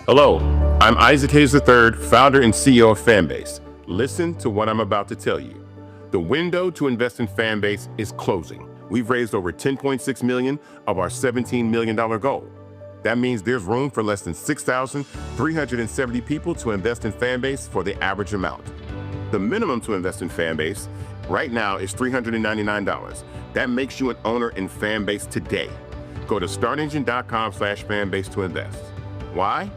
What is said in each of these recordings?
Hello, I'm Isaac Hayes III, founder and CEO of Fanbase. Listen to what I'm about to tell you. The window to invest in Fanbase is closing. We've raised over $10.6 million of our $17 million goal. That means there's room for less than 6,370 people to invest in Fanbase for the average amount. The minimum to invest in Fanbase right now is $399. That makes you an owner in Fanbase today. Go to startengine.com/fanbase to invest. Why?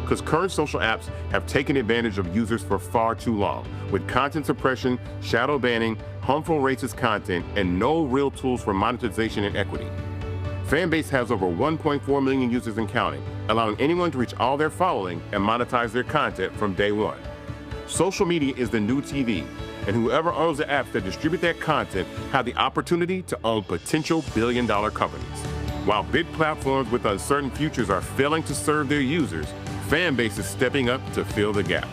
Because current social apps have taken advantage of users for far too long, with content suppression, shadow banning, harmful racist content, and no real tools for monetization and equity. Fanbase has over 1.4 million users and counting, allowing anyone to reach all their following and monetize their content from day one. Social media is the new TV, and whoever owns the apps that distribute that content have the opportunity to own potential billion-dollar companies. While big platforms with uncertain futures are failing to serve their users, Fanbase is stepping up to fill the gap.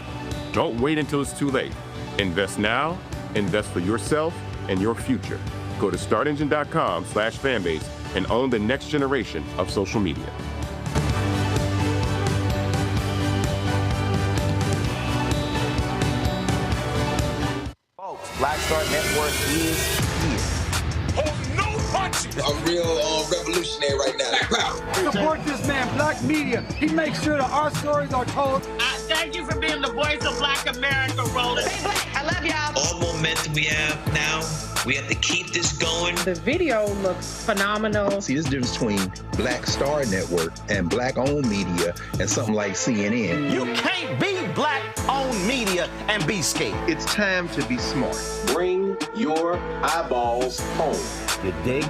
Don't wait until it's too late. Invest now, invest for yourself and your future. Go to startengine.com/fanbase and own the next generation of social media. Folks, Black Star Network is here. I'm real revolutionary right now. Support this man, Black Media. He makes sure that our stories are told. Thank you for being the voice of Black America, Roland. Stay black. I love y'all. All momentum we have now, we have to keep this going. The video looks phenomenal. See, there's a difference between Black Star Network and Black-owned media and something like CNN. You can't be Black-owned media and be scared. It's time to be smart. Bring your eyeballs home. You dig?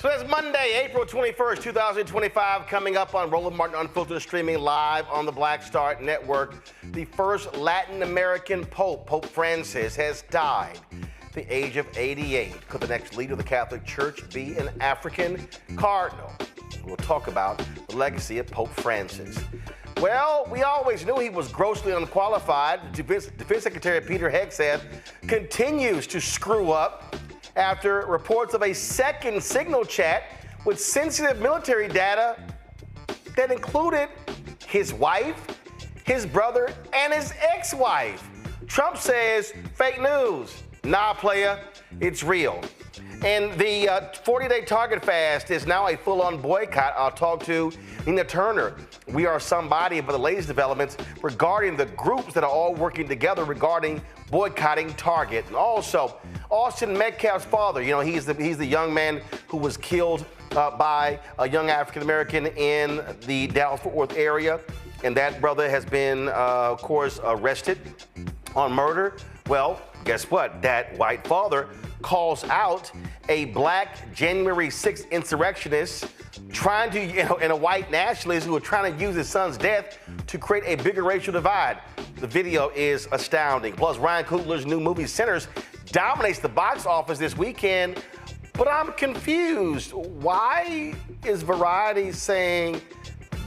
So that's Monday, April 21st, 2025, coming up on Roland Martin Unfiltered, streaming live on the Black Star Network. The first Latin American Pope, Pope Francis, has died at the age of 88. Could the next leader of the Catholic Church be an African cardinal? We'll talk about the legacy of Pope Francis. Well, we always knew he was grossly unqualified. Defense Secretary Pete Hegseth continues to screw up after reports of a second signal chat with sensitive military data that included his wife, his brother, and his ex-wife. Trump says, fake news. Nah, playa, it's real. And the 40-day target fast is now a full-on boycott. I'll talk to Nina Turner. We are somebody about the latest developments regarding the groups that are all working together regarding boycotting Target. And also, Austin Metcalf's father, he's the young man who was killed by a young African-American in the Dallas-Fort Worth area. And that brother has been, of course, arrested on murder. Well, guess what? That white father calls out a black January 6th insurrectionist trying to, and a white nationalist who are trying to use his son's death to create a bigger racial divide. The video is astounding. Plus, Ryan Coogler's new movie Sinners dominates the box office this weekend, but I'm confused. Why is Variety saying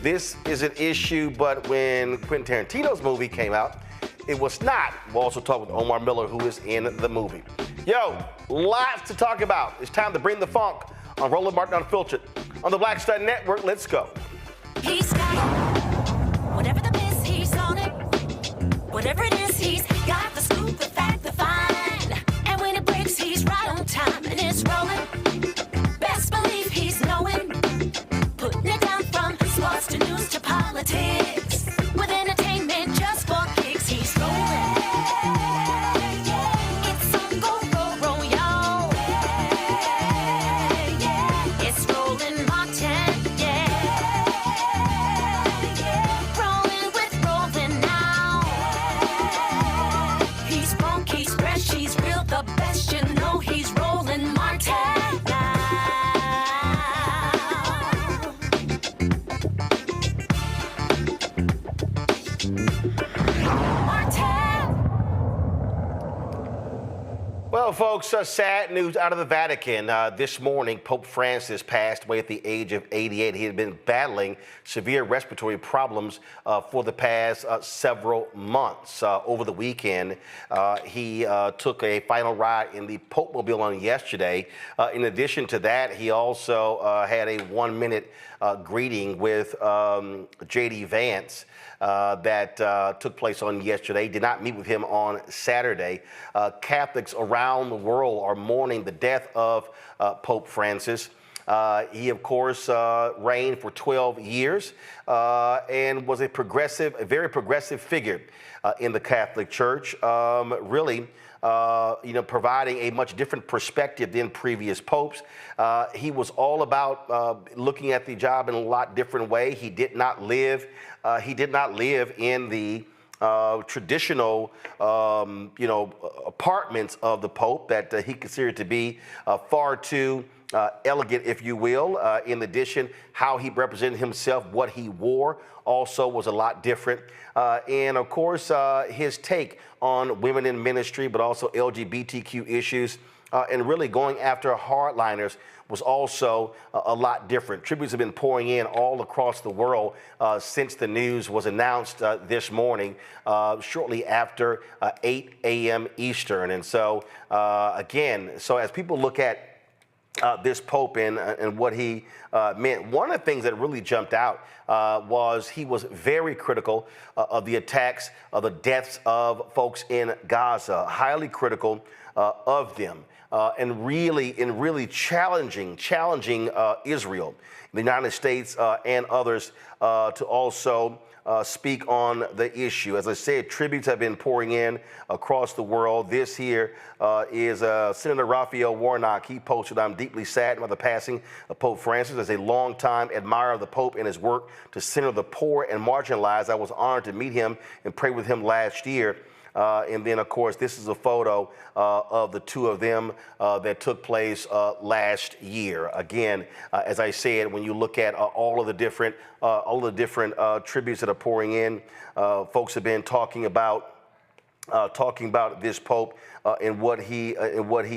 this is an issue, but when Quentin Tarantino's movie came out, it was not? We'll also talk with Omar Miller, who is in the movie. Yo, lots to talk about. It's time to bring the funk on Roland Martin Unfiltered on the Black Star Network. Let's go. He's got whatever the miss, he's on it. Whatever it is, he's got the scoop, the fact, the find. And when it breaks, he's right on time and it's rolling. Best believe he's knowing. Putting it down from sports to news to politics. With entertainment just for kicks, he's rolling. It's on go, roll, y'all. It's Roland Martin, rolling with Roland now. He's funky, he's fresh, he's real, the best, he's Roland Martin now. Well, folks, sad news out of the Vatican. This morning, Pope Francis passed away at the age of 88. He had been battling severe respiratory problems for the past several months. Over the weekend, he took a final ride in the Pope Mobile on yesterday. In addition to that, he also had a 1-minute greeting with J.D. Vance. That took place on yesterday. Did not meet with him on Saturday. Catholics around the world are mourning the death of Pope Francis. He, of course, reigned for 12 years and was a very progressive figure in the Catholic Church. Really, providing a much different perspective than previous popes. He was all about looking at the job in a lot different way. He did not live. In the traditional, apartments of the Pope that he considered to be far too elegant, if you will. In addition, how he represented himself, what he wore, also was a lot different. And of course, his take on women in ministry, but also LGBTQ issues, and really going after hardliners was also a lot different. Tributes have been pouring in all across the world since the news was announced this morning, shortly after 8 a.m. Eastern. And so, again, as people look at this Pope and what he meant, one of the things that really jumped out was he was very critical of the attacks, of the deaths of folks in Gaza, highly critical of them. And really challenging Israel, the United States, and others to also speak on the issue. As I said, tributes have been pouring in across the world. This here is Senator Raphael Warnock. He posted, "I'm deeply saddened by the passing of Pope Francis. As a longtime admirer of the Pope and his work to center the poor and marginalized, I was honored to meet him and pray with him last year. And then, of course, this is a photo of the two of them that took place last year. Again, as I said, when you look at all of the different tributes that are pouring in, folks have been talking about this Pope and what he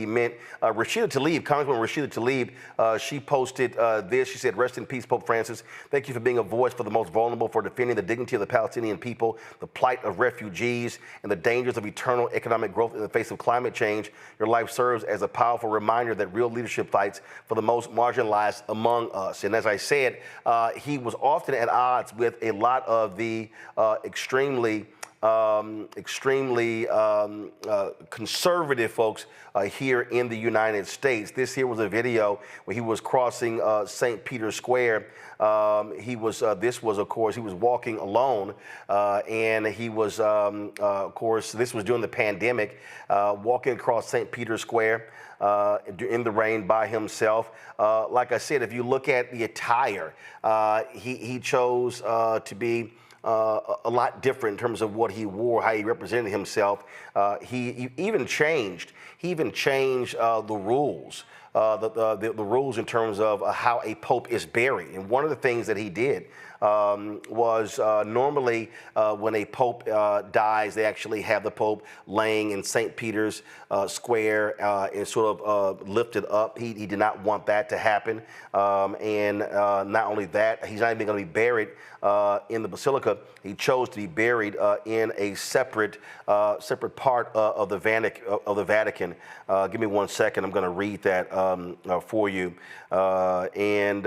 meant. Rashida Tlaib, Congresswoman Rashida Tlaib, she posted this. She said, "Rest in peace, Pope Francis. Thank you for being a voice for the most vulnerable, for defending the dignity of the Palestinian people, the plight of refugees, and the dangers of eternal economic growth in the face of climate change. Your life serves as a powerful reminder that real leadership fights for the most marginalized among us." And as I said, he was often at odds with a lot of the extremely conservative folks here in the United States. This here was a video where he was crossing St. Peter's Square. This was, of course, he was walking alone, and he was, of course, this was during the pandemic, walking across St. Peter's Square in the rain by himself. Like I said, if you look at the attire, he chose to be a lot different in terms of what he wore, how he represented himself. He even changed the rules. The rules in terms of how a pope is buried. And one of the things that he did was normally when a pope dies, they actually have the pope laying in St. Peter's Square and sort of lifted up. He did not want that to happen. And not only that, he's not even going to be buried in the Basilica. He chose to be buried in a separate part of the Vatican. Give me 1 second. I'm going to read that for you. And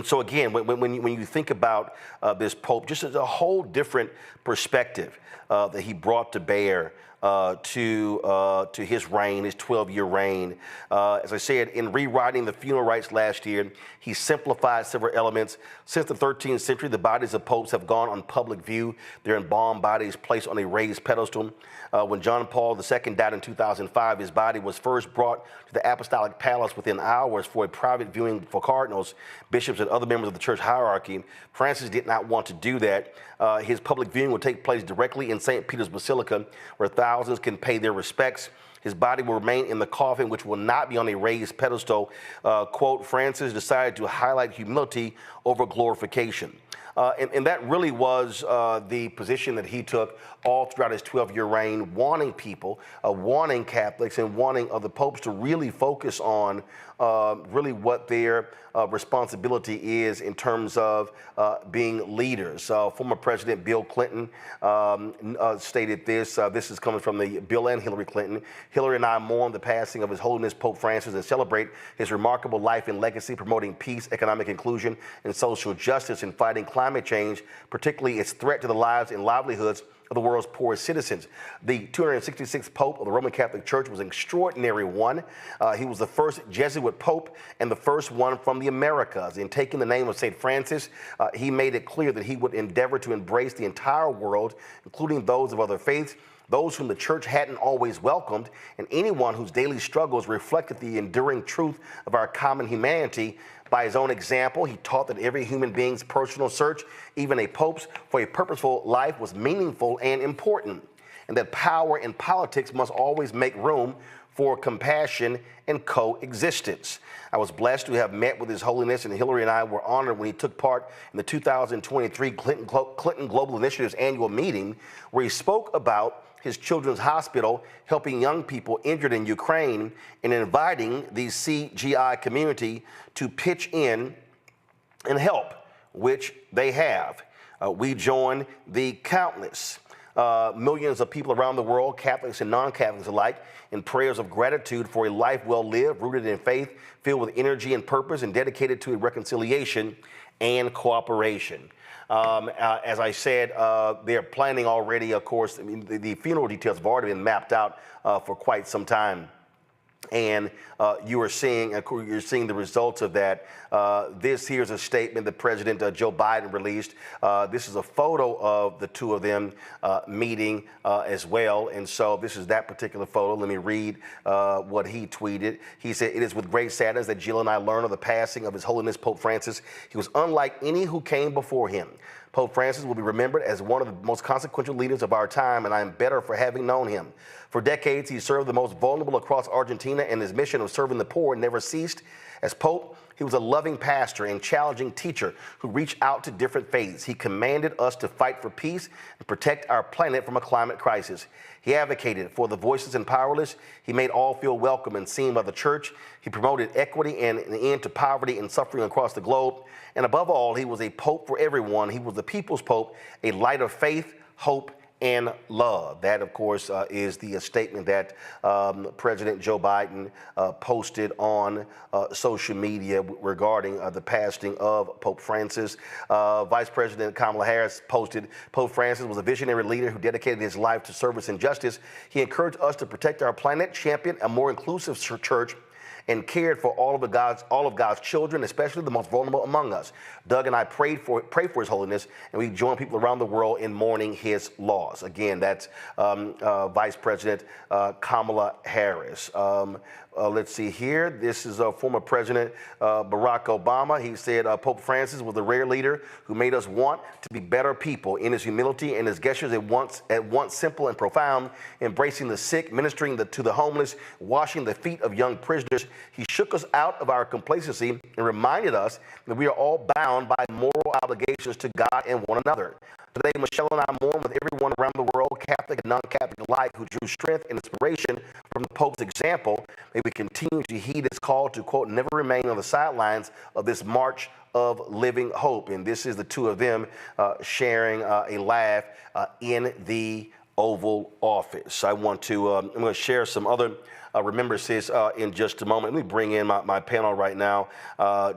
so again, when you think about this Pope, just as a whole different perspective that he brought to bear to his reign, his 12-year reign. As I said, in rewriting the funeral rites last year, he simplified several elements. Since the 13th century, the bodies of popes have gone on public view. Their embalmed bodies placed on a raised pedestal. When John Paul II died in 2005, his body was first brought to the Apostolic Palace within hours for a private viewing for cardinals, bishops, and other members of the church hierarchy. Francis did not want to do that. His public viewing will take place directly in St. Peter's Basilica, where thousands can pay their respects. His body will remain in the coffin, which will not be on a raised pedestal. Quote, Francis decided to highlight humility over glorification. And that really was the position that he took all throughout his 12-year reign, wanting people, wanting Catholics, and wanting other popes to really focus on really what their responsibility is in terms of being leaders. Former President Bill Clinton stated this. This is coming from the Bill and Hillary Clinton. Hillary and I mourn the passing of His Holiness Pope Francis and celebrate his remarkable life and legacy, promoting peace, economic inclusion, and social justice, and fighting climate change, particularly its threat to the lives and livelihoods of the world's poorest citizens. The 266th Pope of the Roman Catholic Church was an extraordinary one. He was the first Jesuit Pope and the first one from the Americas. In taking the name of St. Francis, he made it clear that he would endeavor to embrace the entire world, including those of other faiths, those whom the church hadn't always welcomed, and anyone whose daily struggles reflected the enduring truth of our common humanity. By his own example, he taught that every human being's personal search, even a pope's, for a purposeful life was meaningful and important, and that power and politics must always make room for compassion and coexistence. I was blessed to have met with His Holiness, and Hillary and I were honored when he took part in the 2023 Clinton Global Initiative's annual meeting, where he spoke about his children's hospital, helping young people injured in Ukraine, and inviting the CGI community to pitch in and help, which they have. We join the countless millions of people around the world, Catholics and non-Catholics alike, in prayers of gratitude for a life well lived, rooted in faith, filled with energy and purpose, and dedicated to reconciliation and cooperation. As I said, they're planning already, of course. I mean, the funeral details have already been mapped out for quite some time. And you're seeing the results of that. This here's a statement that President Joe Biden released. This is a photo of the two of them meeting as well. And so this is that particular photo. Let me read what he tweeted. He said, "It is with great sadness that Jill and I learn of the passing of His Holiness Pope Francis. He was unlike any who came before him. Pope Francis will be remembered as one of the most consequential leaders of our time, and I am better for having known him. For decades, he served the most vulnerable across Argentina, and his mission of serving the poor never ceased. As Pope, he was a loving pastor and challenging teacher who reached out to different faiths. He commanded us to fight for peace and protect our planet from a climate crisis. He advocated for the voiceless and powerless. He made all feel welcome and seen by the church. He promoted equity and an end to poverty and suffering across the globe. And above all, he was a pope for everyone. He was the people's pope, a light of faith, hope, and love. That, of course, is the statement that President Joe Biden posted on social media regarding the passing of Pope Francis. Vice President Kamala Harris posted, Pope Francis was a visionary leader who dedicated his life to service and justice. He encouraged us to protect our planet, champion a more inclusive church, and cared for all of God's children, especially the most vulnerable among us. Doug and I pray for His Holiness, and we join people around the world in mourning his loss. Again, that's Vice President Kamala Harris. Let's see here. This is former President Barack Obama. He said Pope Francis was a rare leader who made us want to be better people. In his humility and his gestures at once simple and profound, embracing the sick, ministering to the homeless, washing the feet of young prisoners, he shook us out of our complacency and reminded us that we are all bound by moral obligations to God and one another. Today, Michelle and I mourn with everyone around the world, Catholic and non-Catholic alike, who drew strength and inspiration from the Pope's example. May we continue to heed his call to, quote, never remain on the sidelines of this march of living hope. And this is the two of them sharing a laugh in the Oval Office. I'm going to share some other remembrances in just a moment. Let me bring in my panel right now.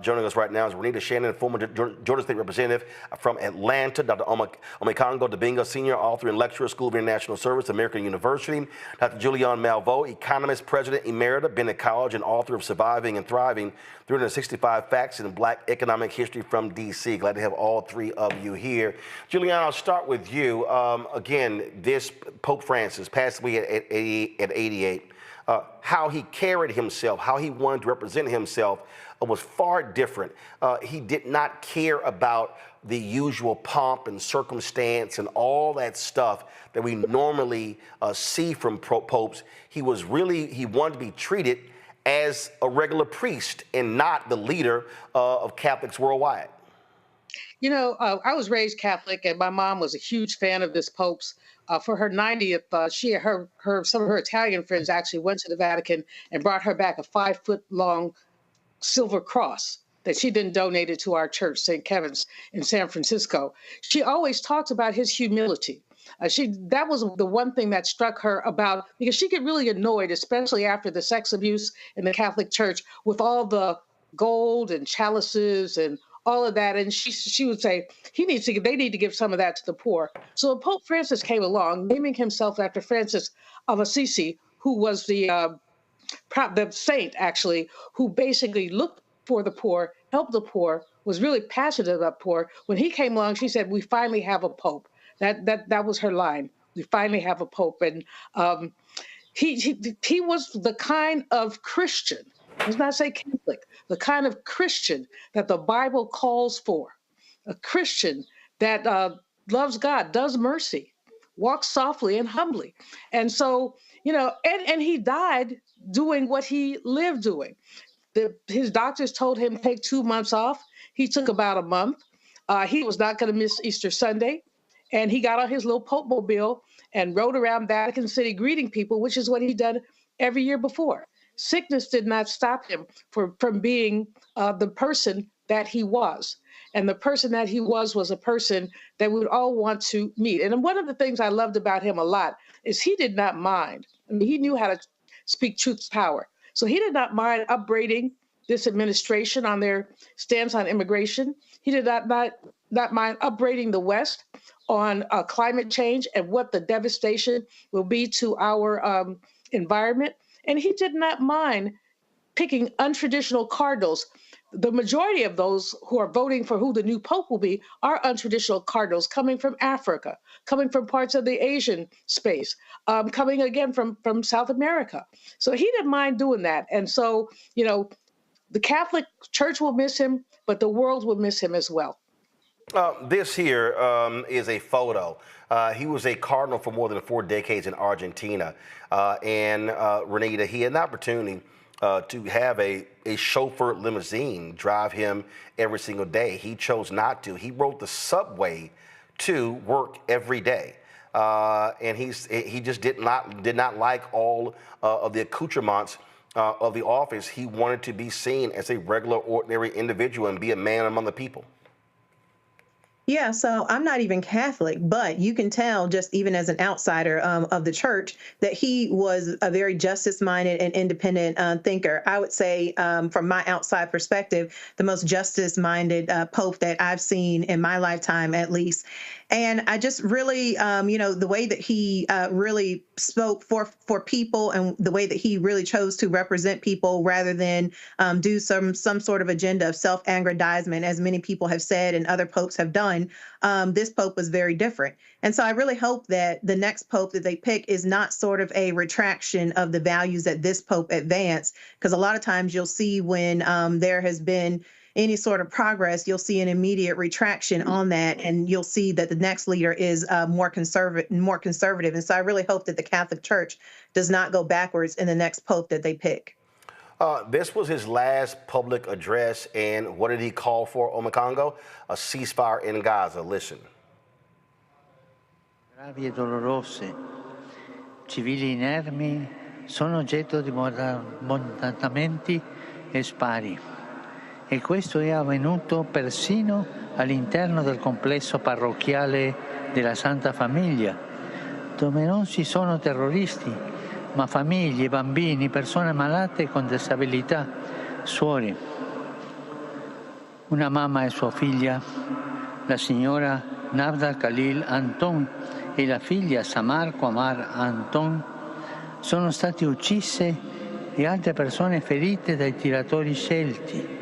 Joining us right now is Renita Shannon, former Georgia State Representative from Atlanta, Dr. Omekongo Dibinga, Senior Author and Lecturer, School of International Service, American University, Dr. Julianne Malveaux, Economist, President Emerita, Bennett College, and author of Surviving and Thriving, 365 Facts in Black Economic History from D.C. Glad to have all three of you here. Julianne, I'll start with you. Again, this Pope Francis passed away at 88. How he carried himself, how he wanted to represent himself was far different. He did not care about the usual pomp and circumstance and all that stuff that we normally see from popes. He wanted to be treated as a regular priest and not the leader of Catholics worldwide. You know, I was raised Catholic, and my mom was a huge fan of this Pope's. For her 90th, some of her Italian friends actually went to the Vatican and brought her back a 5-foot-long silver cross that she then donated to our church, St. Kevin's in San Francisco. She always talked about his humility. That was the one thing that struck her about, because she get really annoyed, especially after the sex abuse in the Catholic Church, with all the gold and chalices and all of that. And she would say, they need to give some of that to the poor. So Pope Francis came along, naming himself after Francis of Assisi, who was the saint, actually, who basically looked for the poor, helped the poor, was really passionate about poor. When he came along, she said, we finally have a Pope. That was her line. We finally have a Pope. And he was the kind of Christian, let's not say Catholic, the kind of Christian that the Bible calls for, a Christian that loves God, does mercy, walks softly and humbly. And so, you know, and he died doing what he lived doing. His doctors told him to take 2 months off. He took about a month. He was not going to miss Easter Sunday. And he got on his little Pope mobile and rode around Vatican City greeting people, which is what he'd done every year before. Sickness did not stop him from being the person that he was. And the person that he was a person that we would all want to meet. And one of the things I loved about him a lot is he did not mind. I mean, he knew how to speak truth to power. So he did not mind upbraiding this administration on their stance on immigration. He did not mind upbraiding the West on climate change and what the devastation will be to our environment. And he did not mind picking untraditional cardinals. The majority of those who are voting for who the new Pope will be are untraditional cardinals coming from Africa, coming from parts of the Asian space, coming again from South America. So he didn't mind doing that. And so, you know, the Catholic Church will miss him, but the world will miss him as well. This here is a photo. He was a cardinal for more than 4 decades in Argentina. And Renita, he had an opportunity to have a chauffeur limousine drive him every single day. He chose not to. He rode the subway to work every day. And he just did not like all of the accoutrements of the office. He wanted to be seen as a regular, ordinary individual and be a man among the people. Yeah, so I'm not even Catholic, but you can tell just even as an outsider of the church that he was a very justice-minded and independent thinker. I would say from my outside perspective, the most justice-minded pope that I've seen in my lifetime, at least. And I just really, the way that he really spoke for people and the way that he really chose to represent people rather than do some sort of agenda of self-aggrandizement, as many people have said and other popes have done. This pope was very different. And so I really hope that the next pope that they pick is not sort of a retraction of the values that this pope advanced, because a lot of times you'll see when there has been any sort of progress, you'll see an immediate retraction on that, and you'll see that the next leader is more conservative. And so I really hope that the Catholic Church does not go backwards in the next pope that they pick. This was his last public address, and what did he call for, Omekongo? A ceasefire in Gaza. Listen. Gravi e dolorose, civili inermi sono oggetto di bombardamenti e spari. E questo è avvenuto persino all'interno del complesso parrocchiale della Santa Famiglia, dove non ci sono terroristi, ma famiglie, bambini, persone malate con disabilità, suore. Una mamma e sua figlia, la signora Navda Khalil Anton e la figlia Samar Qamar Anton, sono state uccise e altre persone ferite dai tiratori scelti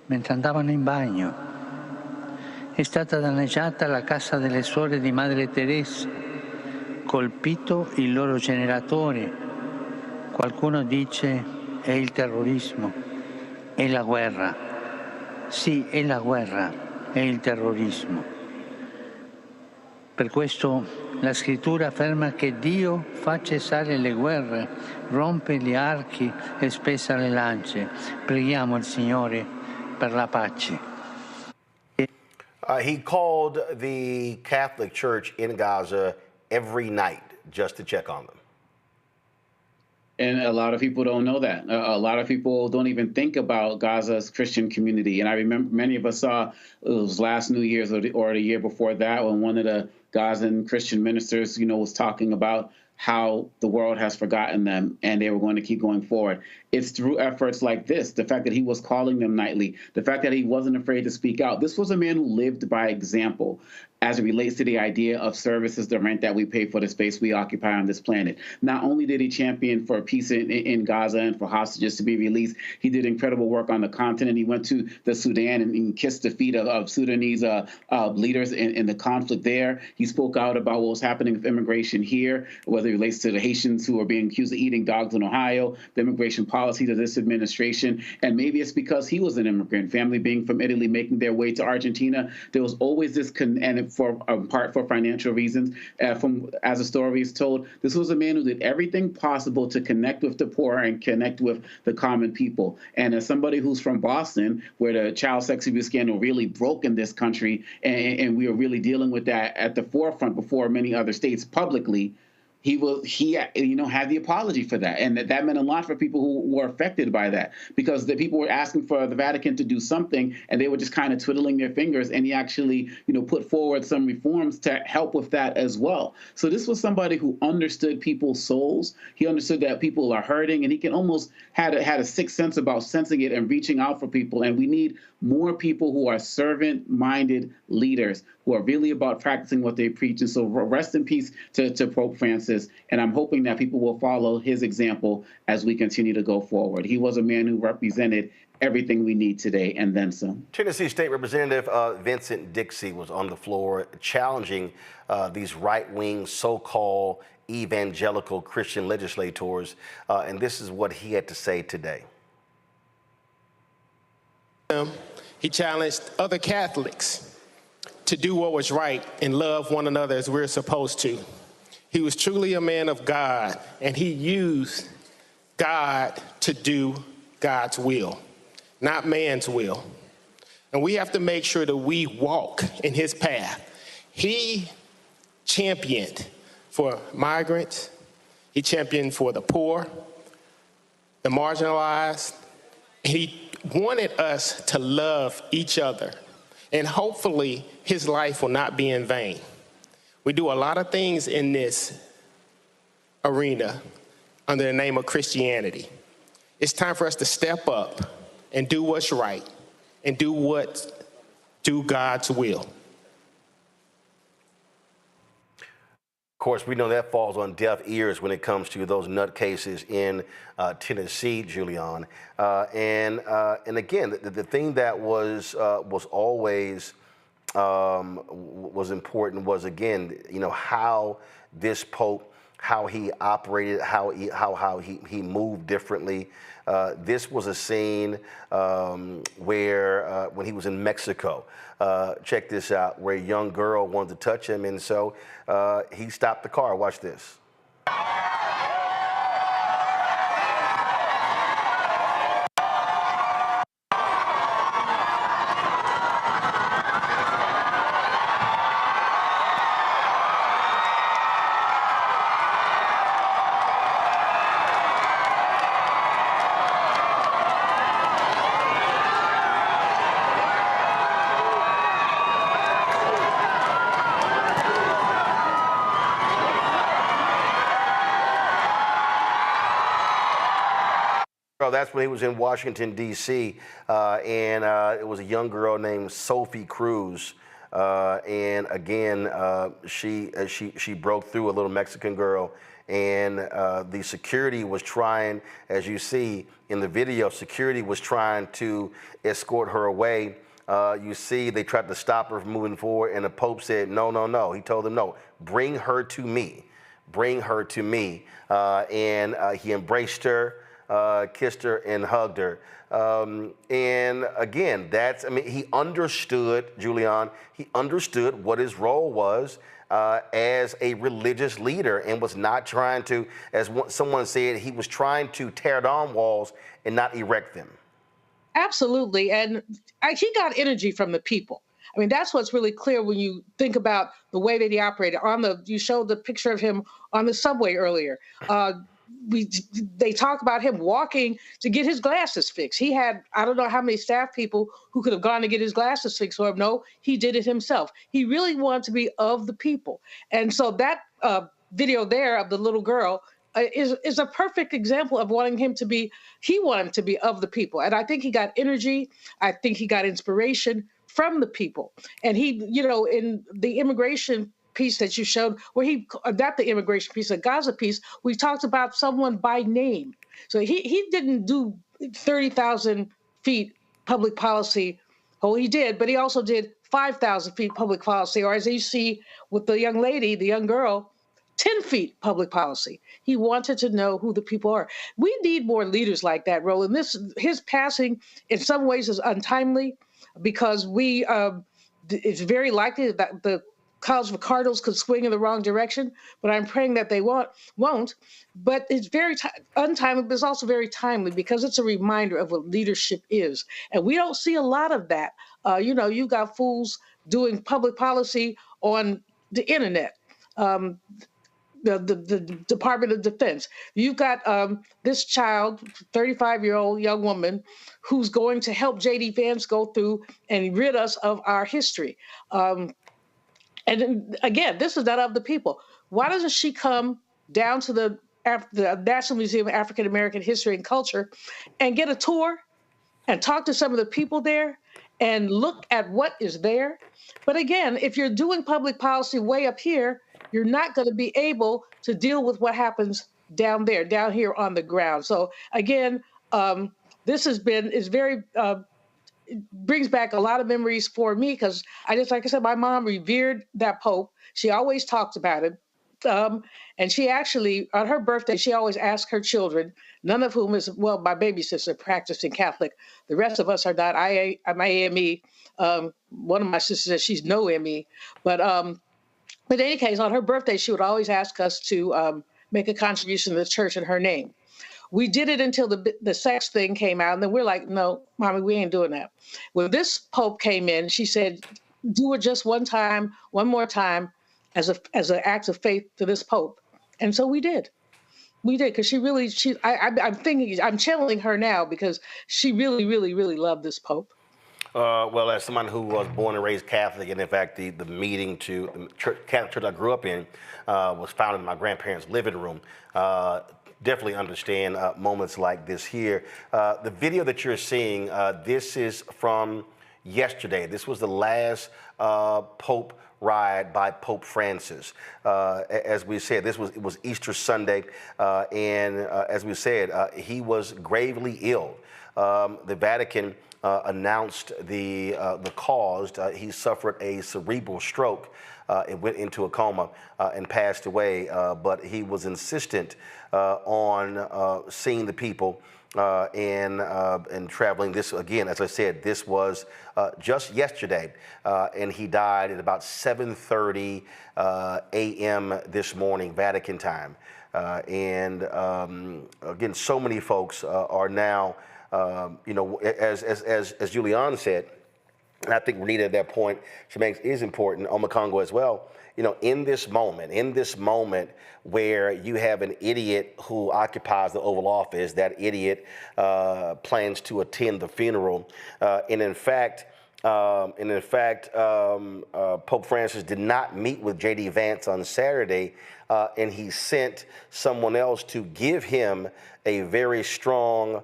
mentre andavano in bagno. È stata danneggiata la casa delle suore di Madre Teresa, colpito il loro generatore. Qualcuno dice è il terrorismo, è la guerra. Sì, è la guerra, è il terrorismo. Per questo la scrittura afferma che Dio fa cessare le guerre, rompe gli archi e spezza le lance. Preghiamo il Signore per la pace. He called the Catholic Church in Gaza every night just to check on them. And a lot of people don't know that. A lot of people don't even think about Gaza's Christian community. And I remember many of us saw, it was last New Year's or the year before that, when one of the Gazan Christian ministers, was talking about how the world has forgotten them and they were going to keep going forward. It's through efforts like this, the fact that he was calling them nightly, the fact that he wasn't afraid to speak out. This was a man who lived by example as it relates to the idea of services, the rent that we pay for the space we occupy on this planet. Not only did he champion for peace in Gaza and for hostages to be released, he did incredible work on the continent. He went to the Sudan and kissed the feet of Sudanese leaders in the conflict there. He spoke out about what was happening with immigration here, whether it relates to the Haitians who are being accused of eating dogs in Ohio, the immigration policies of this administration. And maybe it's because he was an immigrant, family being from Italy, making their way to Argentina. There was always this, and for part for financial reasons, as the story is told, this was a man who did everything possible to connect with the poor and connect with the common people. And as somebody who's from Boston, where the child sex abuse scandal really broke in this country, and we are really dealing with that at the forefront before many other states publicly, he had the apology for that. And that meant a lot for people who were affected by that, because the people were asking for the Vatican to do something and they were just kind of twiddling their fingers. And he actually, put forward some reforms to help with that as well. So this was somebody who understood people's souls. He understood that people are hurting, and he can almost had a sixth sense about sensing it and reaching out for people. And we need more people who are servant-minded leaders who are really about practicing what they preach. And so rest in peace to Pope Francis. And I'm hoping that people will follow his example as we continue to go forward. He was a man who represented everything we need today and then some. Tennessee State Representative Vincent Dixie was on the floor challenging these right-wing so-called evangelical Christian legislators. And this is what he had to say today. He challenged other Catholics to do what was right and love one another as we're supposed to. He was truly a man of God, and he used God to do God's will, not man's will. And we have to make sure that we walk in his path. He championed for migrants. He championed for the poor, the marginalized. He wanted us to love each other. And hopefully his life will not be in vain. We do a lot of things in this arena under the name of Christianity. It's time for us to step up and do what's right and do God's will. Of course, we know that falls on deaf ears when it comes to those nutcases in Tennessee, Julian. And again, the thing that was always was important was, again, how this Pope, how he operated, how he moved differently. This was a scene where when he was in Mexico, check this out, where a young girl wanted to touch him, and so he stopped the car. Watch this. That's when he was in Washington, D.C., and it was a young girl named Sophie Cruz. And again, she broke through, a little Mexican girl, and the security was trying, as you see in the video, security was trying to escort her away. You see, they tried to stop her from moving forward, and the Pope said, no, no, no. He told them, no, bring her to me. Bring her to me. And he embraced her. Kissed her and hugged her. And again, he understood, Julian, he understood what his role was as a religious leader, and was not trying to, as someone said, he was trying to tear down walls and not erect them. Absolutely. And he got energy from the people. I mean, that's what's really clear when you think about the way that he operated. You showed the picture of him on the subway earlier. They talk about him walking to get his glasses fixed. He had, I don't know how many staff people who could have gone to get his glasses fixed for him. No, he did it himself. He really wanted to be of the people. And so that video there of the little girl is a perfect example of wanting him to be, he wanted him to be of the people. And I think he got energy. I think he got inspiration from the people. And he, in the immigration piece that you showed, where not the immigration piece, the Gaza piece, we talked about someone by name. So he didn't do 30,000 feet public policy. Oh, he did, but he also did 5,000 feet public policy, or as you see with the young lady, the young girl, 10 feet public policy. He wanted to know who the people are. We need more leaders like that, Roland. His passing in some ways is untimely because it's very likely that the College of Cardinals could swing in the wrong direction, but I'm praying that they won't. But it's very untimely, but it's also very timely because it's a reminder of what leadership is. And we don't see a lot of that. You've got fools doing public policy on the internet. The Department of Defense. You've got this child, 35-year-old young woman, who's going to help J.D. Vance go through and rid us of our history. And again, this is not of the people. Why doesn't she come down to the National Museum of African American History and Culture and get a tour and talk to some of the people there and look at what is there? But again, if you're doing public policy way up here, you're not going to be able to deal with what happens down here on the ground. So again, this brings back a lot of memories for me because like I said, my mom revered that Pope. She always talked about him. And she actually, on her birthday, she always asked her children, none of whom is, well, my baby sister practicing Catholic. The rest of us are not. I'm AME. One of my sisters says she's no ME. But in any case, on her birthday, she would always ask us to make a contribution to the church in her name. We did it until the sex thing came out, and then we're like, no, Mommy, we ain't doing that. When this Pope came in, she said, do it just one more time, as an act of faith to this Pope. And so we did. We did, because I'm thinking, I'm channeling her now, because she really, really, really loved this Pope. Well, as someone who was born and raised Catholic, and in fact, the meeting to the Catholic church I grew up in was found in my grandparents' living room. Definitely understand moments like this here. The video that you're seeing, this is from yesterday. This was the last Pope ride by Pope Francis. As we said, it was Easter Sunday, and as we said, he was gravely ill. The Vatican announced the cause. He suffered a cerebral stroke and went into a coma and passed away. But he was insistent on seeing the people and traveling. This, again, as I said, this was just yesterday, and he died at about 7:30 a.m. this morning, Vatican time. And again, so many folks are now, as Julian said, and I think Renita at that point, she makes is important, Omar Congo as well. In this moment where you have an idiot who occupies the Oval Office, that idiot plans to attend the funeral, and in fact, Pope Francis did not meet with J.D. Vance on Saturday, and he sent someone else to give him a very strong,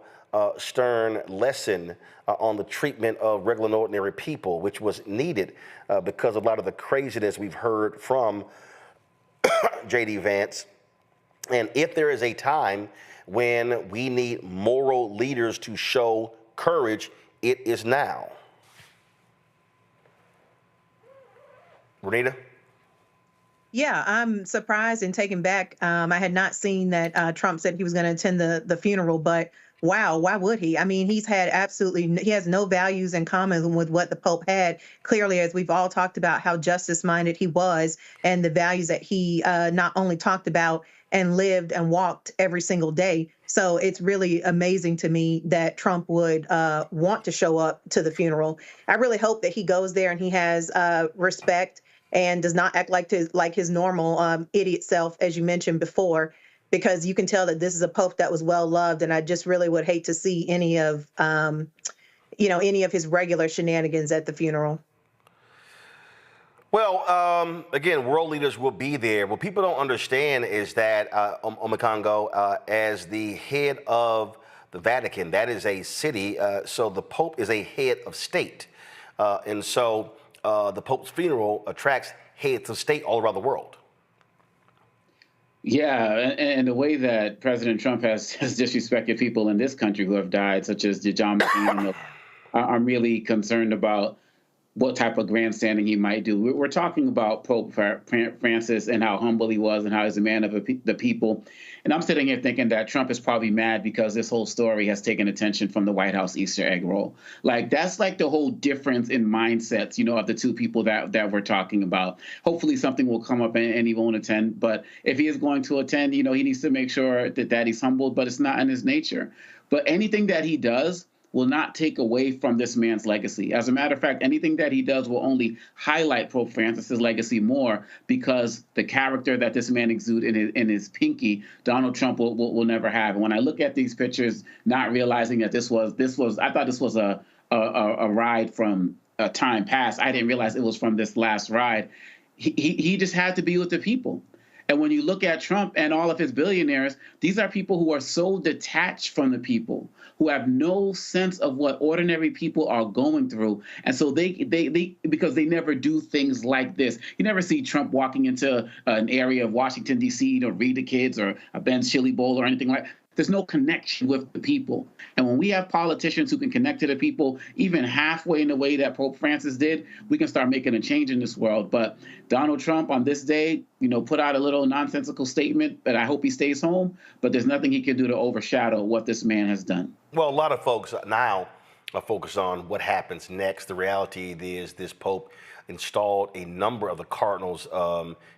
stern lesson on the treatment of regular and ordinary people, which was needed because of a lot of the craziness we've heard from J.D. Vance. And if there is a time when we need moral leaders to show courage, it is now. Renita? Yeah, I'm surprised and taken back. I had not seen that Trump said he was going to attend the funeral, but wow, why would he? I mean, he has no values in common with what the Pope had. Clearly, as we've all talked about, how justice-minded he was and the values that he not only talked about and lived and walked every single day. So it's really amazing to me that Trump would want to show up to the funeral. I really hope that he goes there and he has respect and does not act like his normal idiot self, as you mentioned before, because you can tell that this is a Pope that was well loved, and I just really would hate to see any of his regular shenanigans at the funeral. Well, again, world leaders will be there. What people don't understand is that Omar Congo, as the head of the Vatican, that is a city, so the Pope is a head of state, and so the Pope's funeral attracts heads of state all around the world. Yeah, and the way that President Trump has disrespected people in this country who have died, such as John McCain, I'm really concerned about what type of grandstanding he might do. We're talking about Pope Francis and how humble he was and how he's a man of the people. And I'm sitting here thinking that Trump is probably mad because this whole story has taken attention from the White House Easter egg roll. Like, that's like the whole difference in mindsets, of the two people that we're talking about. Hopefully something will come up and he won't attend. But if he is going to attend, he needs to make sure that he's humbled, but it's not in his nature. But anything that he does will not take away from this man's legacy. As a matter of fact, anything that he does will only highlight Pope Francis's legacy more, because the character that this man exudes in his pinky, Donald Trump will never have. And when I look at these pictures, not realizing that this was, I thought this was a ride from a time past. I didn't realize it was from this last ride. He just had to be with the people. And when you look at Trump and all of his billionaires, these are people who are so detached from the people, who have no sense of what ordinary people are going through. And so they because they never do things like this. You never see Trump walking into an area of Washington, D.C. to read to kids or a Ben's Chili Bowl or anything like that. there's no connection with the people. And when we have politicians who can connect to the people, even halfway in the way that Pope Francis did, we can start making a change in this world. But Donald Trump on this day, put out a little nonsensical statement that I hope he stays home, but there's nothing he can do to overshadow what this man has done. Well, a lot of folks now are focused on what happens next. The reality is this Pope installed a number of the cardinals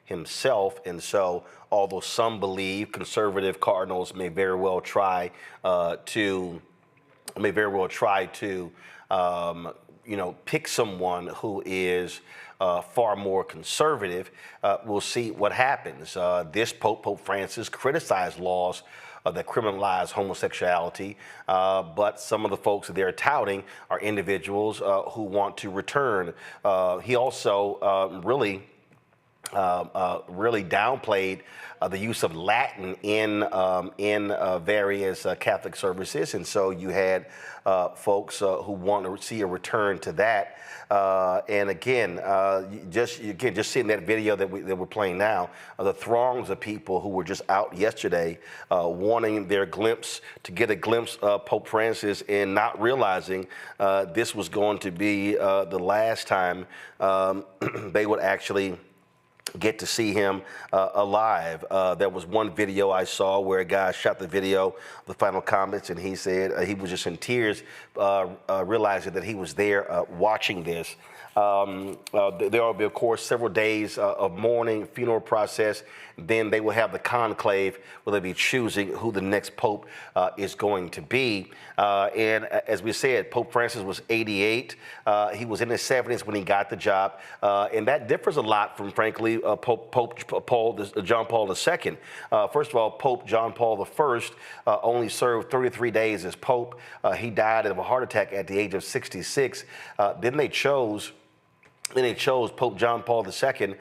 himself, and so although some believe conservative cardinals may very well try to pick someone who is far more conservative, we'll see what happens. This Pope Francis, criticized laws that criminalize homosexuality, but some of the folks that they're touting are individuals who want to return. He also really downplayed the use of Latin in various Catholic services, and so you had folks who want to see a return to that. And again, just seeing that video that we're playing now, the throngs of people who were just out yesterday wanting their glimpse, to get a glimpse of Pope Francis, and not realizing this was going to be the last time they would actually get to see him alive. There was one video I saw where a guy shot the video, the final comments, and he said he was just in tears, realizing that he was there watching this. There will be, of course, several days of mourning, funeral process. Then they will have the conclave where they'll be choosing who the next pope is going to be. And as we said, Pope Francis was 88. He was in his 70s when he got the job. And that differs a lot from, frankly, John Paul II. First of all, Pope John Paul I only served 33 days as Pope. He died of a heart attack at the age of 66. Then they chose Pope John Paul II,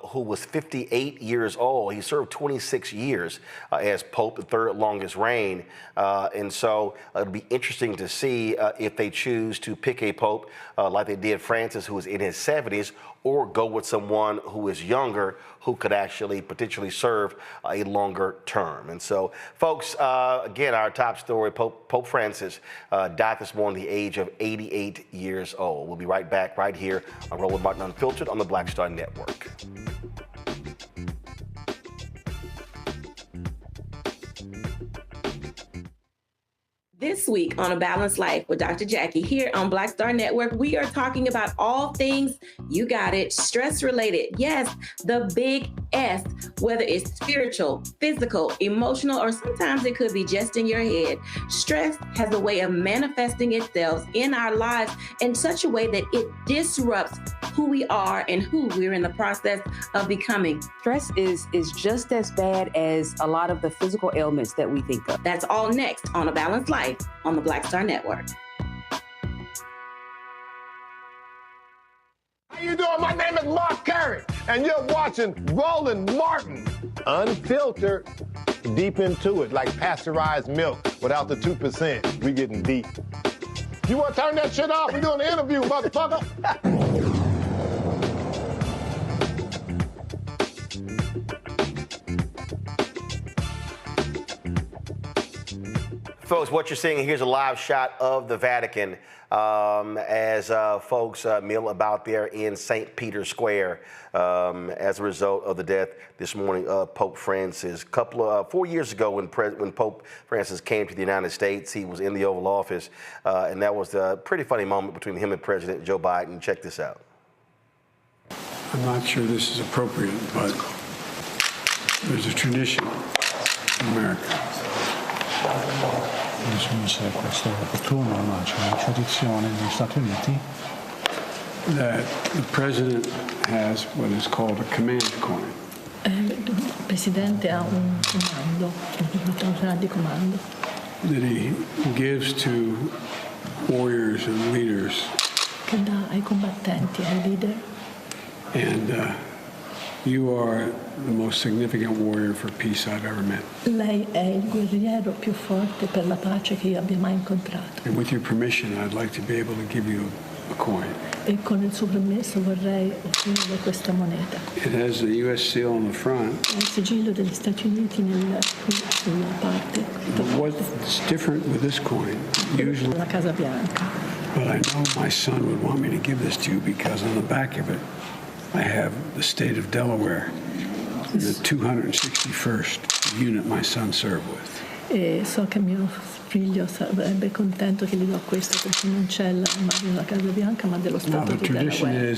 who was 58 years old. He served 26 years as Pope, the third longest reign. And so it'll be interesting to see if they choose to pick a Pope like they did Francis, who was in his 70s, or go with someone who is younger, who could actually potentially serve a longer term. And so, folks, again, our top story, Pope Francis died this morning at the age of 88 years old. We'll be right back right here on Roland Martin Unfiltered on the Black Star Network. This week on A Balanced Life with Dr. Jackie here on Black Star Network, we are talking about all things, you got it, stress related. Yes, the big S, whether it's spiritual, physical, emotional, or sometimes it could be just in your head. Stress has a way of manifesting itself in our lives in such a way that it disrupts who we are and who we're in the process of becoming. Stress is just as bad as a lot of the physical ailments that we think of. That's all next on A Balanced Life on the Black Star Network. How you doing? My name is Mark Carey, and you're watching Roland Martin Unfiltered. Deep into it, like pasteurized milk without the 2%. We getting deep. You want to turn that shit off? We're doing an interview, motherfucker. Folks, what you're seeing here's a live shot of the Vatican as folks mill about there in St. Peter's Square as a result of the death this morning of Pope Francis. 4 years ago when Pope Francis came to the United States, he was in the Oval Office, and that was a pretty funny moment between him and President Joe Biden. Check this out. I'm not sure this is appropriate, but there's a tradition in America. C'è questo opportuno, no? C'è una tradizione negli Stati Uniti that the president has what is called a command coin. Il presidente ha un comando, una di comando. That he gives to warriors and leaders. Che dà ai combattenti, ai leader. And you are the most significant warrior for peace I've ever met. Lei è il guerriero più forte per la pace che io abbia mai incontrato. And with your permission, I'd like to be able to give you a coin. E con il suo permesso vorrei ottenere questa moneta. It has the U.S. seal on the front. Il sigillo degli Stati Uniti sulla parte. But what's different with this coin? Usually, La Casa Bianca. but I know my son would want me to give this to you because on the back of it, I have the state of Delaware, the 261st unit my son served with. E so che mio figlio sarebbe contento che gli do questo perché non c'è l'immagine della Casa Bianca ma dello Stato di Delaware.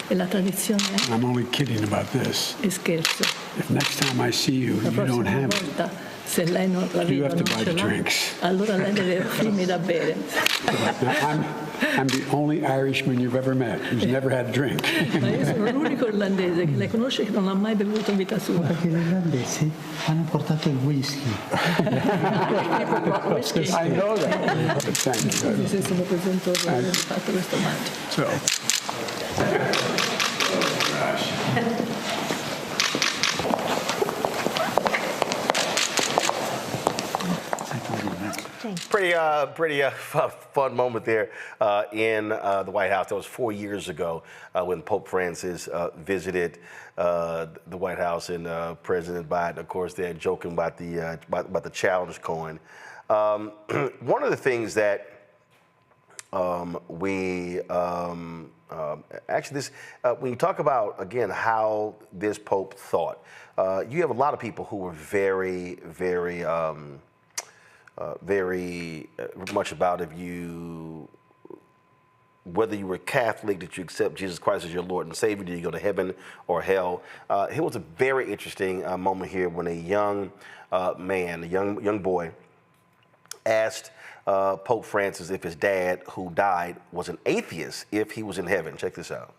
E la tradizione è, I'm only kidding about this. e scherzo, If next time I see you, la you don't prossima have it, volta se lei non la you vede have to non buy ce the l'ha, drinks. allora lei deve offrirmi da bere. Now, I'm the only Irishman you've ever met who's never had a drink. Ma io sono l'unico irlandese che lei conosce che non ha mai bevuto in vita sua. Perché gli irlandesi hanno portato il whisky. I know that. Thank you. Mi sono presentato di aver fatto questo omaggio. Pretty fun moment there in the White House. That was 4 years ago when Pope Francis visited the White House, and President Biden, of course, they're joking about the challenge coin. One of the things that when you talk about, again, how this Pope thought, you have a lot of people who were very, very much about whether you were Catholic, did you accept Jesus Christ as your Lord and Savior, did you go to heaven or hell? It was a very interesting moment here when a young man, a young boy, asked Pope Francis if his dad, who died, was an atheist, if he was in heaven. Check this out.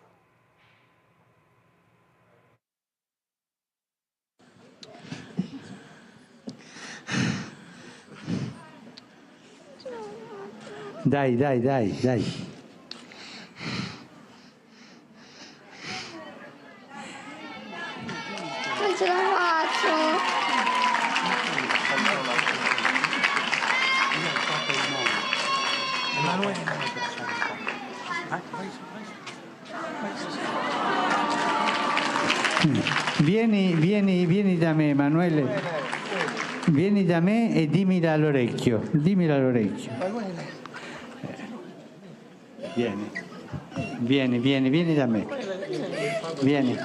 Dai. Non ce la faccio. Vieni da me, Emanuele. Vieni da me e dimmi all'orecchio. Vieni da me. Vieni.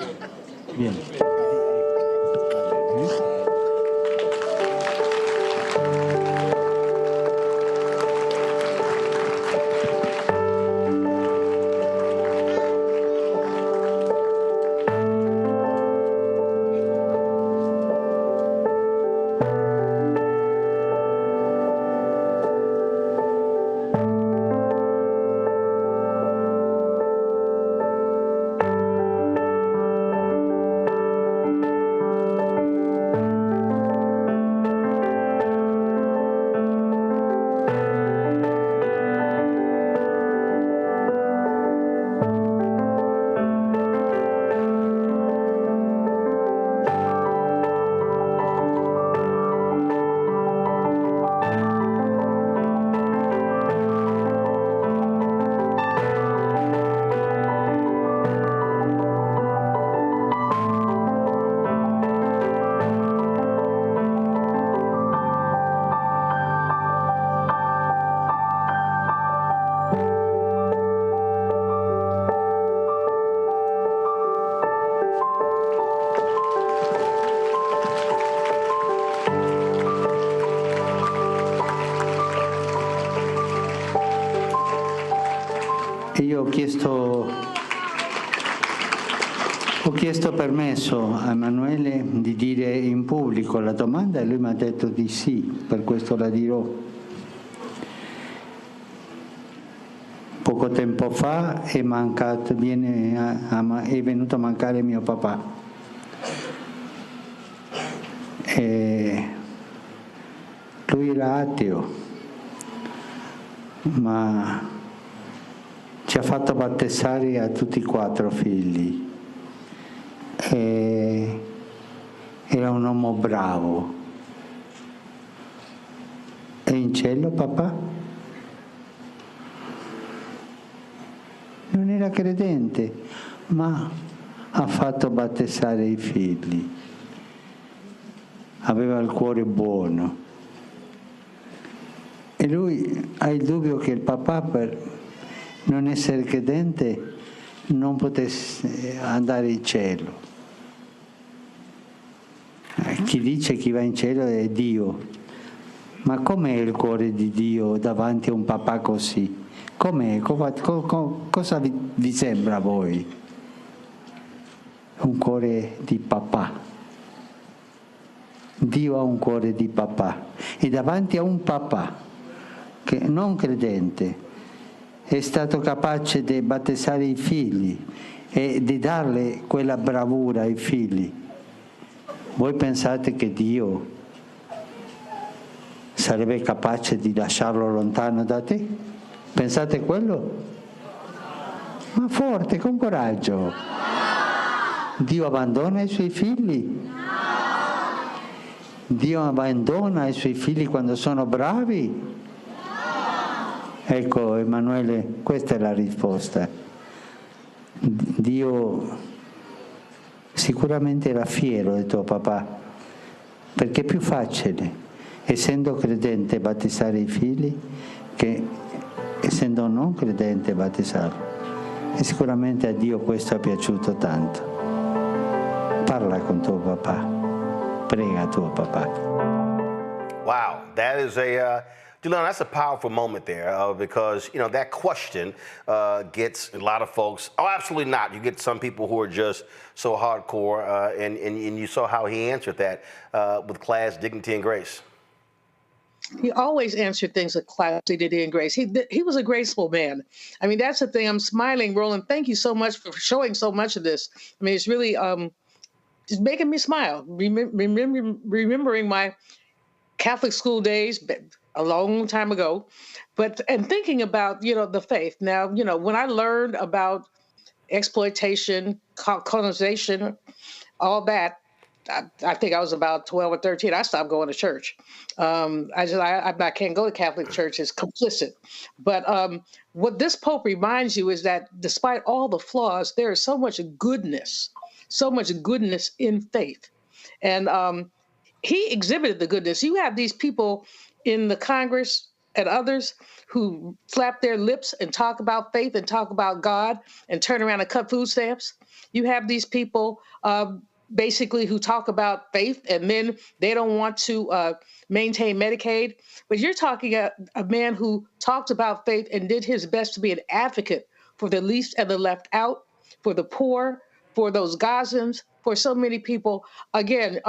Io ho chiesto permesso a Emanuele di dire in pubblico la domanda e lui mi ha detto di sì, per questo la dirò. Poco tempo fa è venuto a mancare mio papà. Lui era ateo, ma ci ha fatto battezzare a tutti e 4 figli. Era un uomo bravo. È in cielo, papà? era credente, ma ha fatto battezzare i figli. Aveva il cuore buono. E lui ha il dubbio che il papà, per non essere credente, non potesse andare in cielo. Chi dice che va in cielo è Dio. Ma com'è il cuore di Dio davanti a un papà così? Com'è? Cosa vi sembra a voi? Un cuore di papà. Dio ha un cuore di papà. E davanti a un papà che non credente è stato capace di battezzare i figli e di darle quella bravura ai figli. Voi pensate che Dio sarebbe capace di lasciarlo lontano da te? Pensate quello? Ma forte, con coraggio. Dio abbandona i suoi figli? Dio abbandona i suoi figli quando sono bravi? Ecco, Emanuele, questa è la risposta. Dio sicuramente era fiero di tuo papà, perché è più facile, essendo credente, battezzare i figli che essendo non credente battezzarli. E sicuramente a Dio questo è piaciuto tanto. Parla con tuo papà, prega tuo papà. Wow, that is Julian, that's a powerful moment there because, you know, that question gets a lot of folks, oh, absolutely not. You get some people who are just so hardcore, and you saw how he answered that with class, dignity, and grace. He always answered things with class, dignity, and grace. He was a graceful man. I mean, that's the thing. I'm smiling, Roland. Thank you so much for showing so much of this. I mean, it's really it's making me smile, remembering my Catholic school days a long time ago, and thinking about, you know, the faith. Now, you know, when I learned about exploitation, colonization, all that, I think I was about 12 or 13. I stopped going to church. I can't go to Catholic church. It's complicit. But what this Pope reminds you is that despite all the flaws, there is so much goodness in faith. And he exhibited the goodness. You have these people in the Congress and others who flap their lips and talk about faith and talk about God and turn around and cut food stamps. You have these people basically who talk about faith and then they don't want to maintain Medicaid. But you're talking a man who talked about faith and did his best to be an advocate for the least and the left out, for the poor, for those Gazans, for so many people. Again,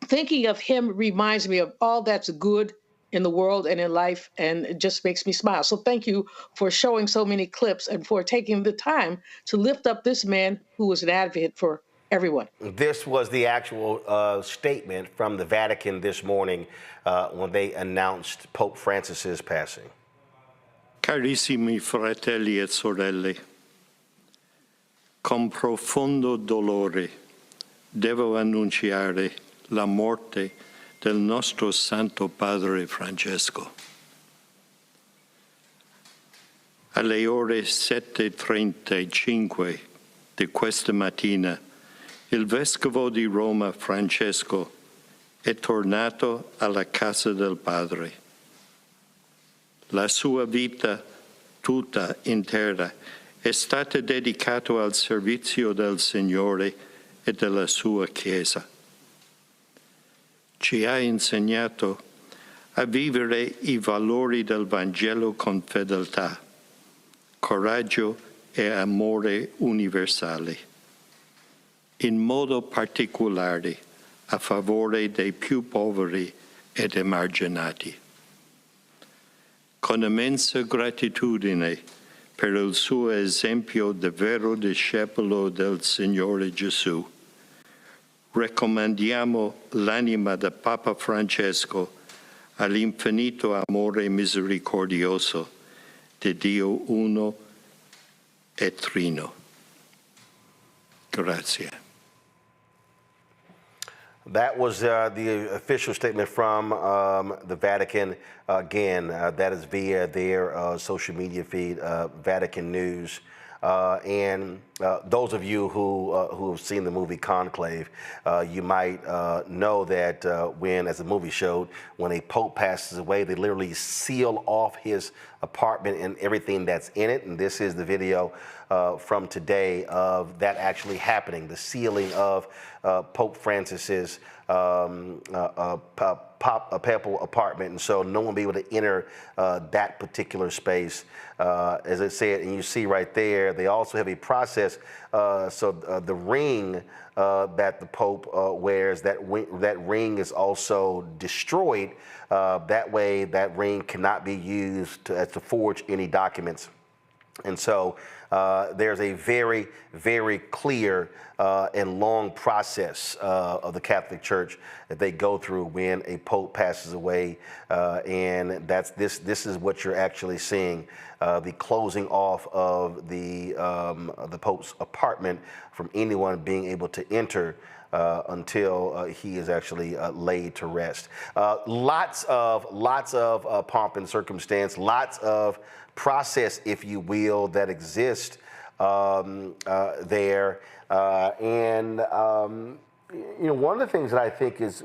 thinking of him reminds me of all that's good in the world and in life, and it just makes me smile. So thank you for showing so many clips and for taking the time to lift up this man who was an advocate for everyone. This was the actual statement from the Vatican this morning when they announced Pope Francis's passing. Carissimi fratelli e sorelle, con profondo dolore devo annunciare la morte del nostro Santo Padre Francesco. Alle ore 7:35 di questa mattina, il Vescovo di Roma Francesco è tornato alla casa del Padre. La sua vita tutta intera è stata dedicata al servizio del Signore e della sua Chiesa. Ci ha insegnato a vivere i valori del Vangelo con fedeltà, coraggio e amore universali, in modo particolare a favore dei più poveri ed emarginati. Con immensa gratitudine per il suo esempio di vero discepolo del Signore Gesù, raccomandiamo l'anima del Papa Francesco all'infinito amore misericordioso di Dio uno e trino. Grazie. That was the official statement from the Vatican. Again, that is via their social media feed, Vatican News. And those of you who have seen the movie Conclave, you might know that when, as the movie showed, when a pope passes away, they literally seal off his apartment and everything that's in it. And this is the video from today of that actually happening, the sealing of Pope Francis's papal apartment, and so no one will be able to enter that particular space. As I said, and you see right there, they also have a process. The ring that the Pope wears, that ring is also destroyed. That way, that ring cannot be used to forge any documents. And so there's a very, very clear and long process of the Catholic Church that they go through when a pope passes away, and that's this is what you're actually seeing: the closing off of the Pope's apartment from anyone being able to enter until he is actually laid to rest. Lots of pomp and circumstance, lots of process, if you will, that exists there. One of the things that I think is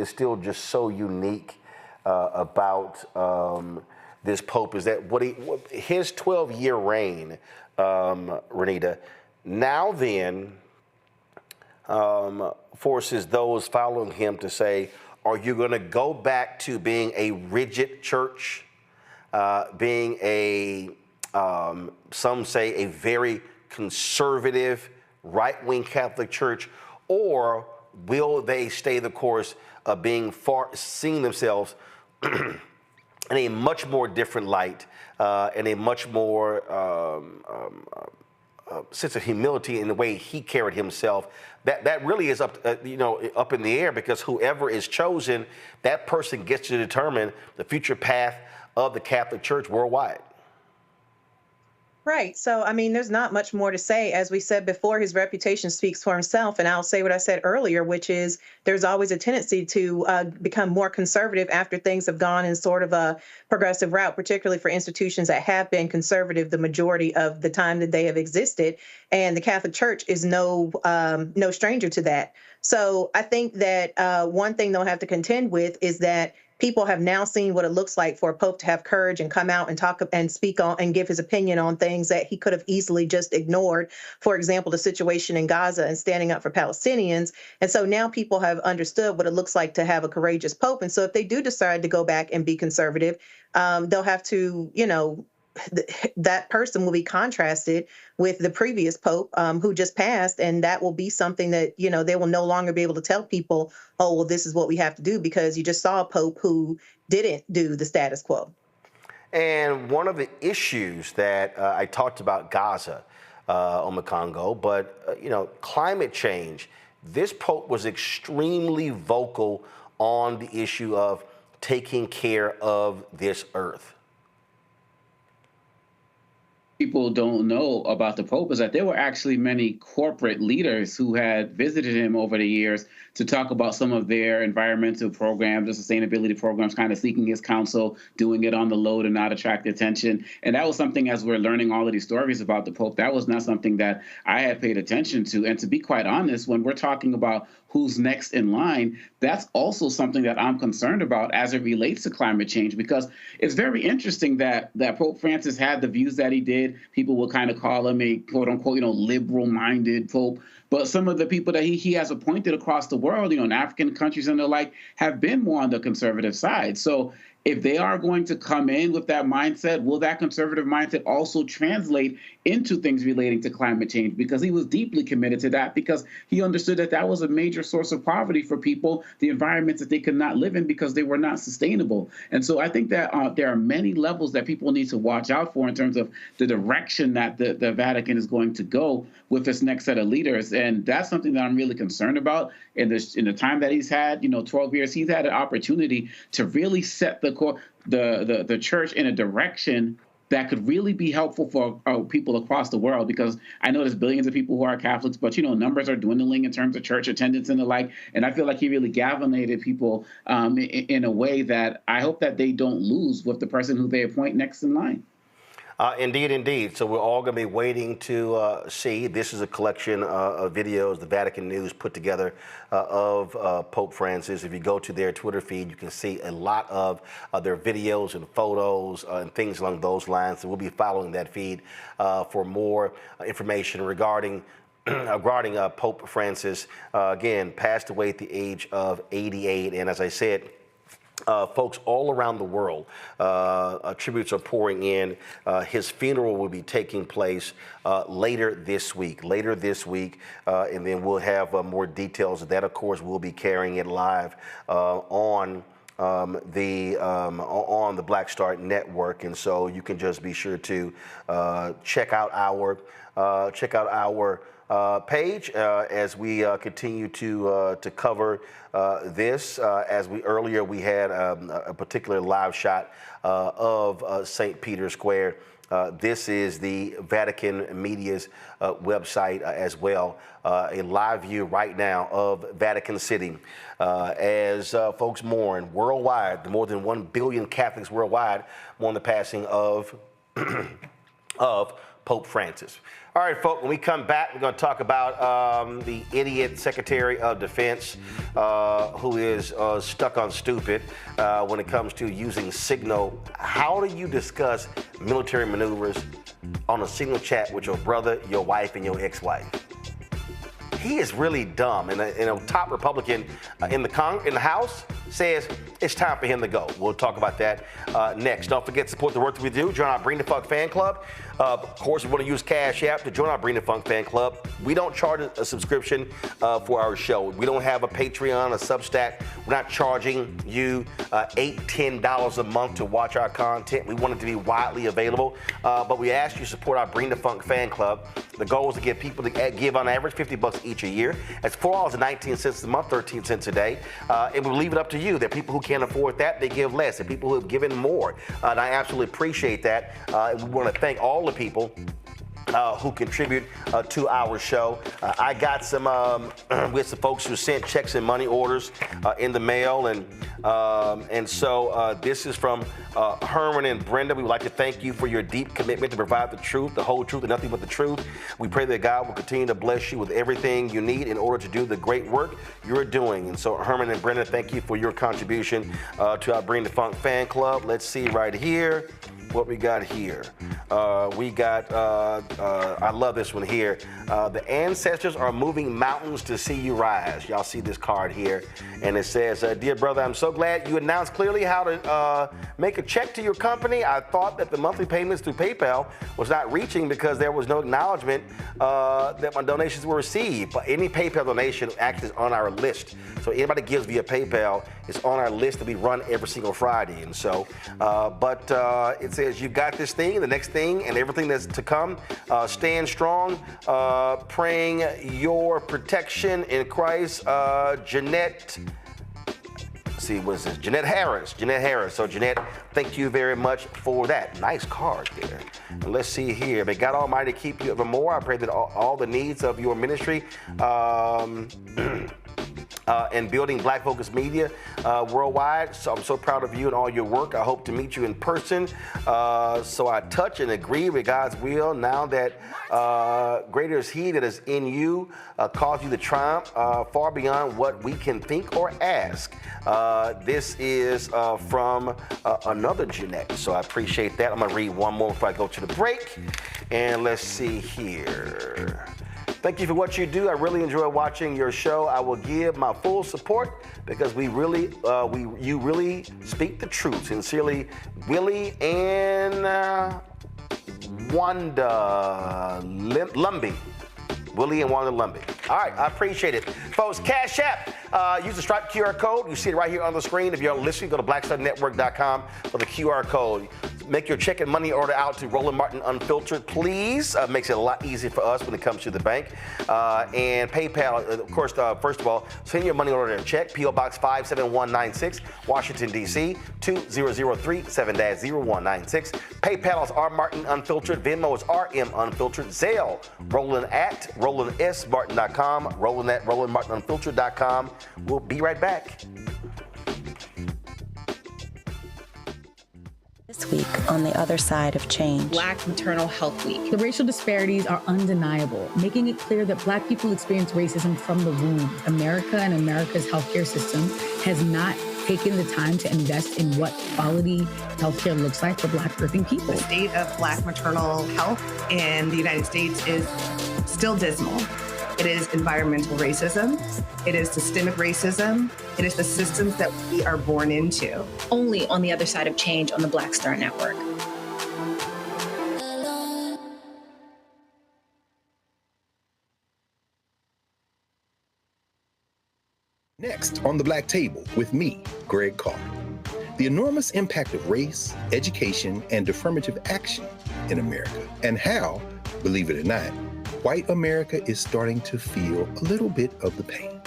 still just so unique about this Pope is that his 12-year reign, Renita, now then forces those following him to say, are you going to go back to being a rigid church, being some say a very conservative right-wing Catholic church, or will they stay the course of seeing themselves in a much more different light, and a much more sense of humility in the way he carried himself? That really is up in the air, because whoever is chosen, that person gets to determine the future path of the Catholic Church worldwide. Right. So, I mean, there's not much more to say. As we said before, his reputation speaks for himself. And I'll say what I said earlier, which is there's always a tendency to become more conservative after things have gone in sort of a progressive route, particularly for institutions that have been conservative the majority of the time that they have existed. And the Catholic Church is no stranger to that. So I think that one thing they'll have to contend with is that people have now seen what it looks like for a pope to have courage and come out and talk and speak on and give his opinion on things that he could have easily just ignored. For example, the situation in Gaza and standing up for Palestinians. And so now people have understood what it looks like to have a courageous pope. And so if they do decide to go back and be conservative, they'll have to, that person will be contrasted with the previous pope who just passed, and that will be something that they will no longer be able to tell people, oh, well, this is what we have to do, because you just saw a pope who didn't do the status quo. And one of the issues that I talked about Gaza on the Congo, but climate change. This pope was extremely vocal on the issue of taking care of this earth. People don't know about the Pope is that there were actually many corporate leaders who had visited him over the years to talk about some of their environmental programs, the sustainability programs, kind of seeking his counsel, doing it on the low to not attract attention. And that was something, as we're learning all of these stories about the Pope, that was not something that I had paid attention to. And to be quite honest, when we're talking about who's next in line, that's also something that I'm concerned about as it relates to climate change, because it's very interesting that Pope Francis had the views that he did. People will kind of call him a quote unquote, liberal-minded Pope. But some of the people that he has appointed across the world, in African countries and the like, have been more on the conservative side. So if they are going to come in with that mindset, will that conservative mindset also translate into things relating to climate change? Because he was deeply committed to that, because he understood that that was a major source of poverty for people, the environments that they could not live in because they were not sustainable. And so I think that there are many levels that people need to watch out for in terms of the direction that the Vatican is going to go with this next set of leaders. And that's something that I'm really concerned about. In the time that he's had, 12 years, he's had an opportunity to really set the church in a direction that could really be helpful for people across the world, because I know there's billions of people who are Catholics, but, numbers are dwindling in terms of church attendance and the like. And I feel like he really galvanized people in a way that I hope that they don't lose with the person who they appoint next in line. Indeed, indeed. So we're all going to be waiting to see. This is a collection of videos the Vatican News put together of Pope Francis. If you go to their Twitter feed, you can see a lot of their videos and photos and things along those lines. So we'll be following that feed for more information regarding Pope Francis. Again, passed away at the age of 88. And as I said, folks all around the world, tributes are pouring in. His funeral will be taking place later this week, and then we'll have more details of that. Of course, we'll be carrying it live on the Black Star Network, and so you can just be sure to check out our page as we continue to cover this. As earlier we had a particular live shot of St. Peter's Square. This is the Vatican Media's website as well. A live view right now of Vatican City as folks mourn worldwide. More than 1 billion Catholics worldwide mourn the passing of Pope Francis. All right, folks, when we come back, we're going to talk about the idiot Secretary of Defense who is stuck on stupid when it comes to using Signal. How do you discuss military maneuvers on a Signal chat with your brother, your wife, and your ex-wife? He is really dumb, and a top Republican in the House says it's time for him to go. We'll talk about that next. Don't forget to support the work that we do. Join our Bring the Funk fan club. Of course, we want to use Cash App to join our Bring the Funk fan club. We don't charge a subscription for our show. We don't have a Patreon, a Substack. We're not charging you $8, $10 a month to watch our content. We want it to be widely available, but we ask you to support our Bring the Funk fan club. The goal is to get people to give on average $50 each a year. That's $4.19 a month, 13 cents a day. And we'll leave it up to you. There are people who can't afford that, they give less. There are people who have given more. And I absolutely appreciate that. And we want to thank all the people who contribute to our show. I got some with some folks who sent checks and money orders in the mail, and so this is from Herman and Brenda. We would like to thank you for your deep commitment to provide the truth, the whole truth, and nothing but the truth. We pray that God will continue to bless you with everything you need in order to do the great work you're doing. And so Herman and Brenda, thank you for your contribution to our Bring the Funk fan club. Let's see right here what we got here. We got, I love this one here. The ancestors are moving mountains to see you rise. Y'all see this card here. And it says, dear brother, I'm so glad you announced clearly how to make a check to your company. I thought that the monthly payments through PayPal was not reaching because there was no acknowledgement that my donations were received. But any PayPal donation actually is on our list. So anybody gives via PayPal is on our list to be run every single Friday. And so, it says you've got this thing, the next thing, and everything that's to come. Stand strong, praying your protection in Christ. Jeanette, see, what is this? Jeanette Harris. So Jeanette, thank you very much for that. Nice card there. And let's see here. May God Almighty keep you evermore. I pray that all the needs of your ministry and building Black Focus Media worldwide. So I'm so proud of you and all your work. I hope to meet you in person. So I touch and agree with God's will now that greater is He that is in you, cause you to triumph far beyond what we can think or ask. This is from another Jeanette. So I appreciate that. I'm going to read one more before I go to the break. And let's see here. Thank you for what you do. I really enjoy watching your show. I will give my full support because you really speak the truth. Sincerely, Willie and Wanda Lumbie. Willie and Wanda Lumbie. All right, I appreciate it. Folks, Cash App. Use the Stripe QR code. You see it right here on the screen. If you're listening, go to blackstarnetwork.com for the QR code. Make your check and money order out to Roland Martin Unfiltered, please. Makes it a lot easier for us when it comes to the bank. And PayPal, of course, first of all, send your money order and check. P.O. Box 57196, Washington, D.C. 20037-0196. PayPal is R Martin Unfiltered. Venmo is RM Unfiltered. Zelle, Roland at RolandSMartin.com. Roland at RolandMartinUnfiltered.com. We'll be right back. This week on the other side of change. Black Maternal Health Week. The racial disparities are undeniable, making it clear that Black people experience racism from the womb. America and America's healthcare system has not taken the time to invest in what quality healthcare looks like for Black birthing people. The state of Black maternal health in the United States is still dismal. It is environmental racism. It is systemic racism. It is the systems that we are born into. Only on the other side of change on the Black Star Network. Next on the Black Table with me, Greg Carr. The enormous impact of race, education, and affirmative action in America, and how, believe it or not, white America is starting to feel a little bit of the pain.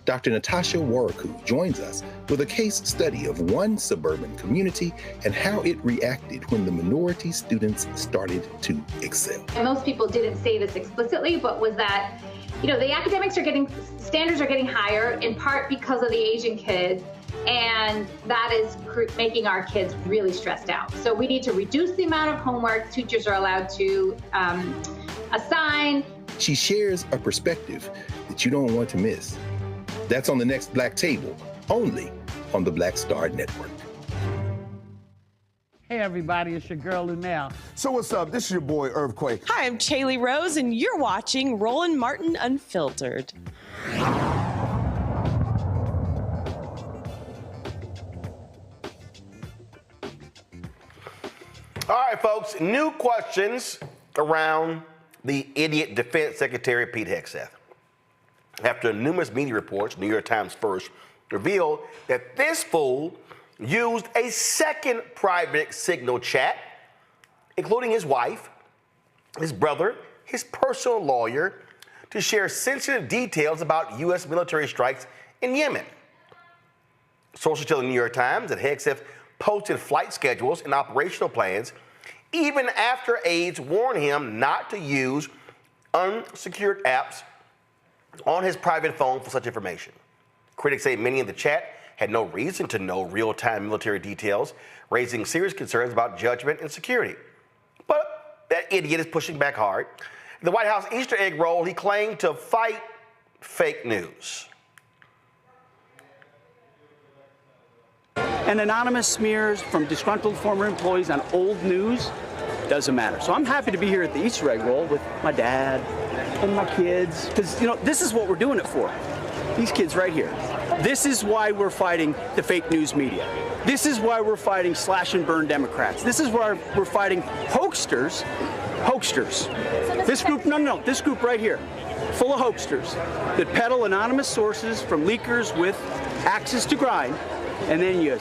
Dr. Natasha Waraku joins us with a case study of one suburban community and how it reacted when the minority students started to excel. And most people didn't say this explicitly, but was that, the academics standards are getting higher in part because of the Asian kids, and that is making our kids really stressed out. So we need to reduce the amount of homework teachers are allowed to assign. She shares a perspective that you don't want to miss. That's on the next Black Table, only on the Black Star Network. Hey everybody, it's your girl Lunel. So what's up? This is your boy Earthquake. Hi, I'm Chaley Rose, and you're watching Roland Martin Unfiltered. All right, folks, new questions around the idiot Defense Secretary Pete Hegseth. After numerous media reports, New York Times first, revealed that this fool used a second private signal chat, including his wife, his brother, his personal lawyer, to share sensitive details about U.S. military strikes in Yemen. Sources tell the New York Times that Hegseth posted flight schedules and operational plans even after aides warned him not to use unsecured apps on his private phone for such information. Critics say many in the chat had no reason to know real-time military details, raising serious concerns about judgment and security. But that idiot is pushing back hard. In the White House Easter egg roll, he claimed to fight fake news. And anonymous smears from disgruntled former employees on old news doesn't matter. So I'm happy to be here at the Easter egg roll with my dad and my kids, because this is what we're doing it for. These kids right here. This is why we're fighting the fake news media. This is why we're fighting slash and burn Democrats. This is why we're fighting hoaxsters. This group, this group right here, full of hoaxsters that peddle anonymous sources from leakers with axes to grind, and then you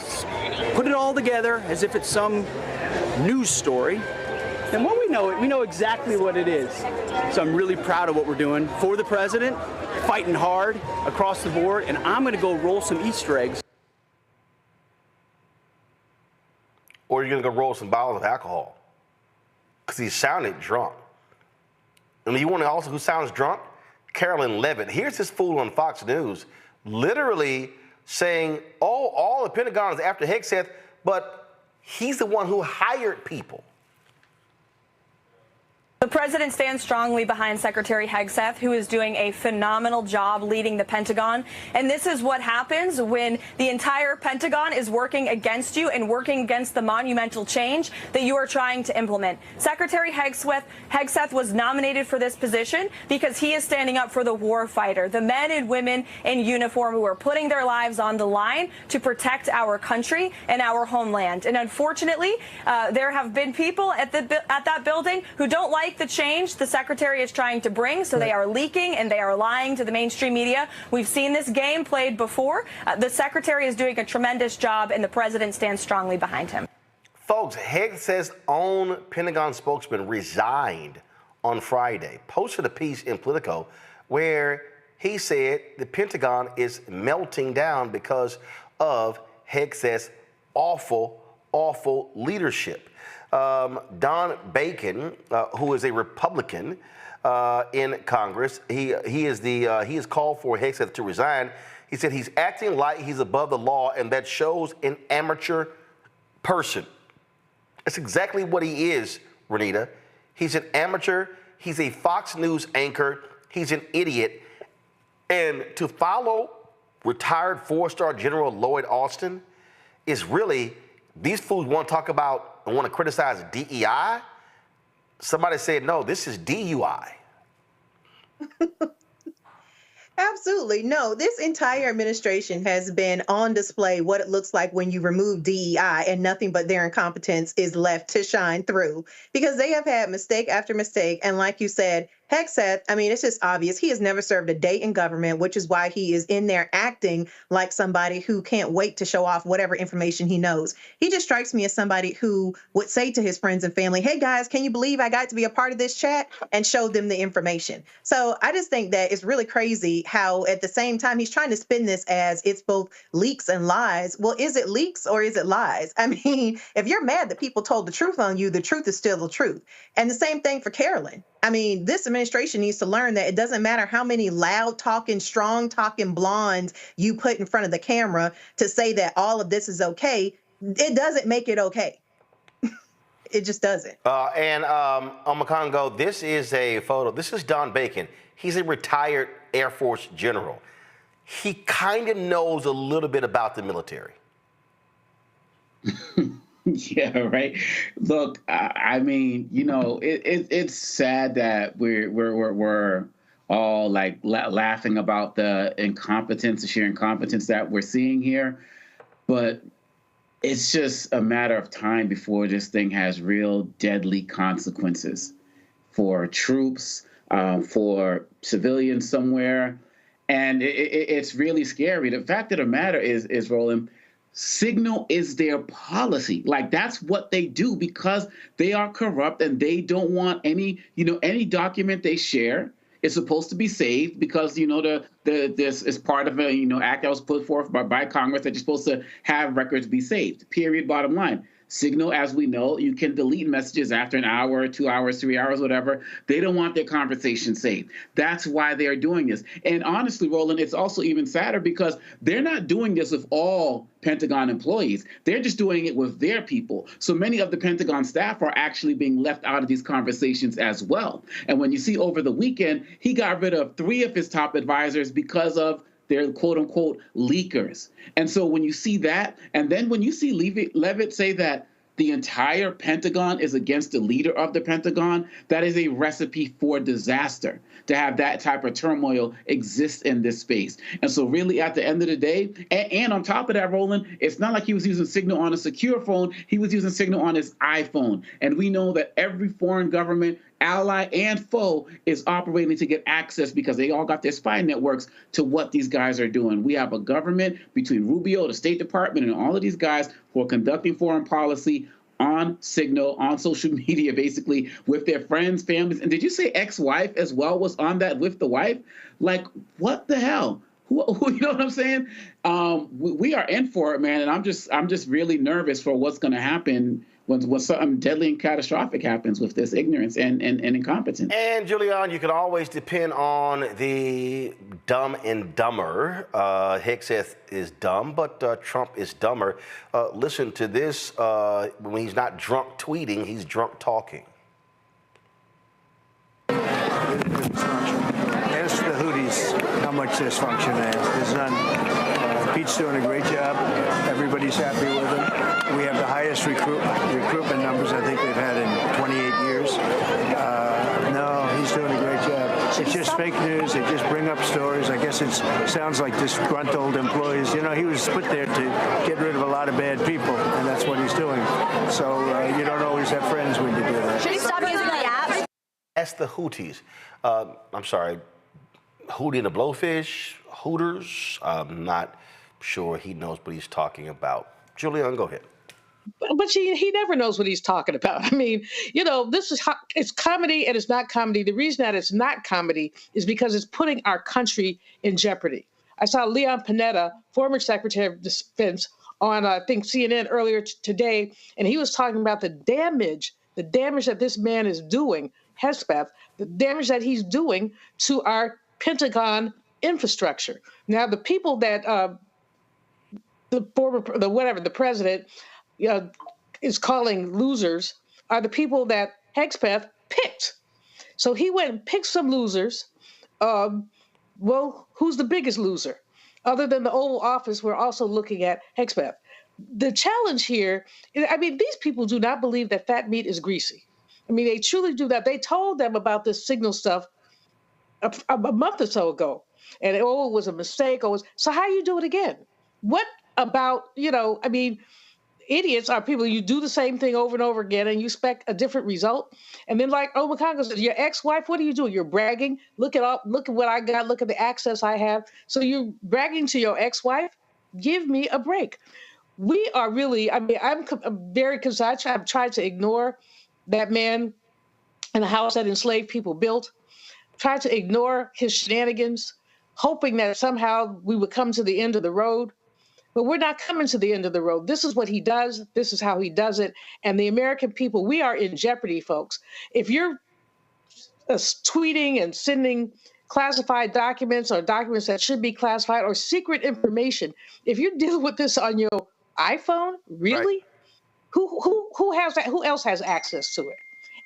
put it all together as if it's some news story. And when we know exactly what it is. So I'm really proud of what we're doing for the president, fighting hard across the board, and I'm going to go roll some Easter eggs. Or you're going to go roll some bottles of alcohol, because he sounded drunk. And you want to also who sounds drunk? Carolyn Levitt. Here's this fool on Fox News literally saying, all the Pentagon is after Hegseth, but he's the one who hired people. The president stands strongly behind Secretary Hegseth, who is doing a phenomenal job leading the Pentagon. And this is what happens when the entire Pentagon is working against you and working against the monumental change that you are trying to implement. Secretary Hegseth was nominated for this position because he is standing up for the war fighter, the men and women in uniform who are putting their lives on the line to protect our country and our homeland. And unfortunately, there have been people at that building who don't like like the change the Secretary is trying to bring, so they are leaking and they are lying to the mainstream media. We've seen this game played before. The Secretary is doing a tremendous job, and the President stands strongly behind him. Folks, Hegseth's own Pentagon spokesman resigned on Friday, posted a piece in Politico where he said the Pentagon is melting down because of Hegseth's awful leadership. Don Bacon, who is a Republican in Congress, he has called for Hegseth to resign. He said he's acting like he's above the law, and that shows an amateur person. That's exactly what he is, Renita. He's an amateur. He's a Fox News anchor. He's an idiot. And to follow retired four-star General Lloyd Austin is really, these fools want to talk about and want to criticize DEI. Somebody said, no, this is DUI. Absolutely. No, this entire administration has been on display what it looks like when you remove DEI and nothing but their incompetence is left to shine through, because they have had mistake after mistake. And like you said, Hegseth, I mean, it's just obvious. He has never served a day in government, which is why he is in there acting like somebody who can't wait to show off whatever information he knows. He just strikes me as somebody who would say to his friends and family, hey, guys, can you believe I got to be a part of this chat, and show them the information. So I just think that it's really crazy how at the same time he's trying to spin this as it's both leaks and lies. Well, is it leaks or is it lies? I mean, if you're mad that people told the truth on you, the truth is still the truth. And the same thing for Carolyn. I mean, this administration needs to learn that it doesn't matter how many loud talking, strong talking blondes you put in front of the camera to say that all of this is okay. It doesn't make it okay. It just doesn't. Omakongo, this is a photo. This is Don Bacon. He's a retired Air Force general. He kind of knows a little bit about the military. Yeah, right. Look, I mean, you know, it's sad that we're all like laughing about the incompetence, the sheer incompetence that we're seeing here, but it's just a matter of time before this thing has real deadly consequences for troops, for civilians somewhere, and it's really scary. The fact of the matter is, Roland, Signal is their policy. Like, that's what they do because they are corrupt and they don't want any document they share is supposed to be saved because, this is part of a, act that was put forth by Congress that you're supposed to have records be saved, period, bottom line. Signal, as we know, you can delete messages after an hour, 2 hours, 3 hours, whatever. They don't want their conversation saved. That's why they're doing this. And honestly, Roland, it's also even sadder because they're not doing this with all Pentagon employees. They're just doing it with their people. So many of the Pentagon staff are actually being left out of these conversations as well. And when you see over the weekend, he got rid of 3 of his top advisors because of they're quote unquote leakers. And so when you see that, and then when you see Leavitt say that the entire Pentagon is against the leader of the Pentagon, that is a recipe for disaster to have that type of turmoil exist in this space. And so really at the end of the day, and on top of that, Roland, it's not like he was using Signal on a secure phone. He was using Signal on his iPhone. And we know that every foreign government, ally and foe, is operating to get access because they all got their spy networks to what these guys are doing. We have a government between Rubio, the State Department, and all of these guys who are conducting foreign policy on Signal, on social media, basically, with their friends, families. And did you say ex-wife as well was on that with the wife? Like, what the hell? Who you know what I'm saying? We are in for it, man. And I'm just really nervous for what's going to happen when something deadly and catastrophic happens with this ignorance and incompetence. And Julian, you can always depend on the dumb and dumber. Hegseth is dumb, but Trump is dumber. Listen to this. When he's not drunk tweeting, he's drunk talking. Ask the Houthis how much there's function there. There's none. Pete's doing a great job. Everybody's happy with him. We have the highest recruitment numbers I think we've had in 28 years. No, he's doing a great job. It's just fake news. They just bring up stories. I guess it sounds like disgruntled employees. You know, he was put there to get rid of a lot of bad people, and that's what he's doing. So you don't always have friends when you do that. Should he stop using the app? That's the Houthis. I'm sorry, Hootie and the Blowfish, Hooters. I'm not sure he knows what he's talking about. Julian, go ahead. But he never knows what he's talking about. I mean, this is it's comedy and it's not comedy. The reason that it's not comedy is because it's putting our country in jeopardy. I saw Leon Panetta, former Secretary of Defense, on I think CNN earlier today, and he was talking about the damage that this man is doing, Hegseth, the damage that he's doing to our Pentagon infrastructure. Now, the people that the president is calling losers are the people that Hegseth picked. So he went and picked some losers. Well, who's the biggest loser? Other than the Oval Office, we're also looking at Hegseth. The challenge here, I mean, these people do not believe that fat meat is greasy. I mean, they truly do that. They told them about this signal stuff a month or so ago, and it was a mistake. So how you do it again? What about, I mean, idiots are people, you do the same thing over and over again and you expect a different result. And then like Omar Miller says, your ex-wife, what are you doing? You're bragging. Look at what I got. Look at the access I have. So you're bragging to your ex-wife? Give me a break. We are really, I mean, I'm very concerned. I've tried to ignore that man in the house that enslaved people built, tried to ignore his shenanigans, hoping that somehow we would come to the end of the road. But we're not coming to the end of the road. This is what he does. This is how he does it. And the American people, we are in jeopardy, folks. If you're tweeting and sending classified documents or documents that should be classified or secret information, if you're dealing with this on your iPhone, really? Right. Who has that? Who else has access to it?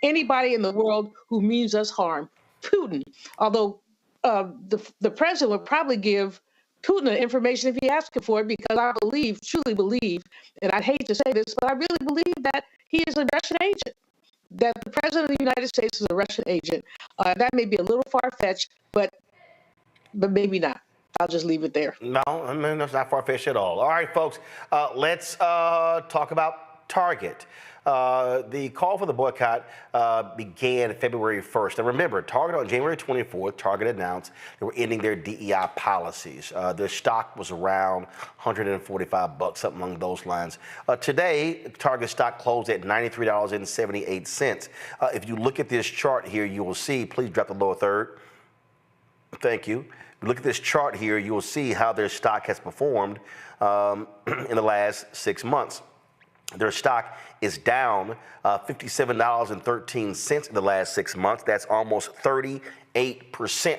Anybody in the world who means us harm. Putin. Although the president would probably give Putin the information if he asked for it, because I truly believe, and I hate to say this, but I really believe that he is a Russian agent, that the president of the United States is a Russian agent. That may be a little far-fetched, but maybe not. I'll just leave it there. No, I mean, that's not far-fetched at all. All right, folks, let's talk about Target. The call for the boycott began February 1st. And remember, Target on January 24th, Target announced they were ending their DEI policies. Their stock was around $145, something along those lines. Today, Target stock closed at $93.78. If you look at this chart here, you will see, please drop the lower third. Thank you. Look at this chart here, you will see how their stock has performed in the last 6 months. Their stock is down $57.13 in the last 6 months. That's almost 38%.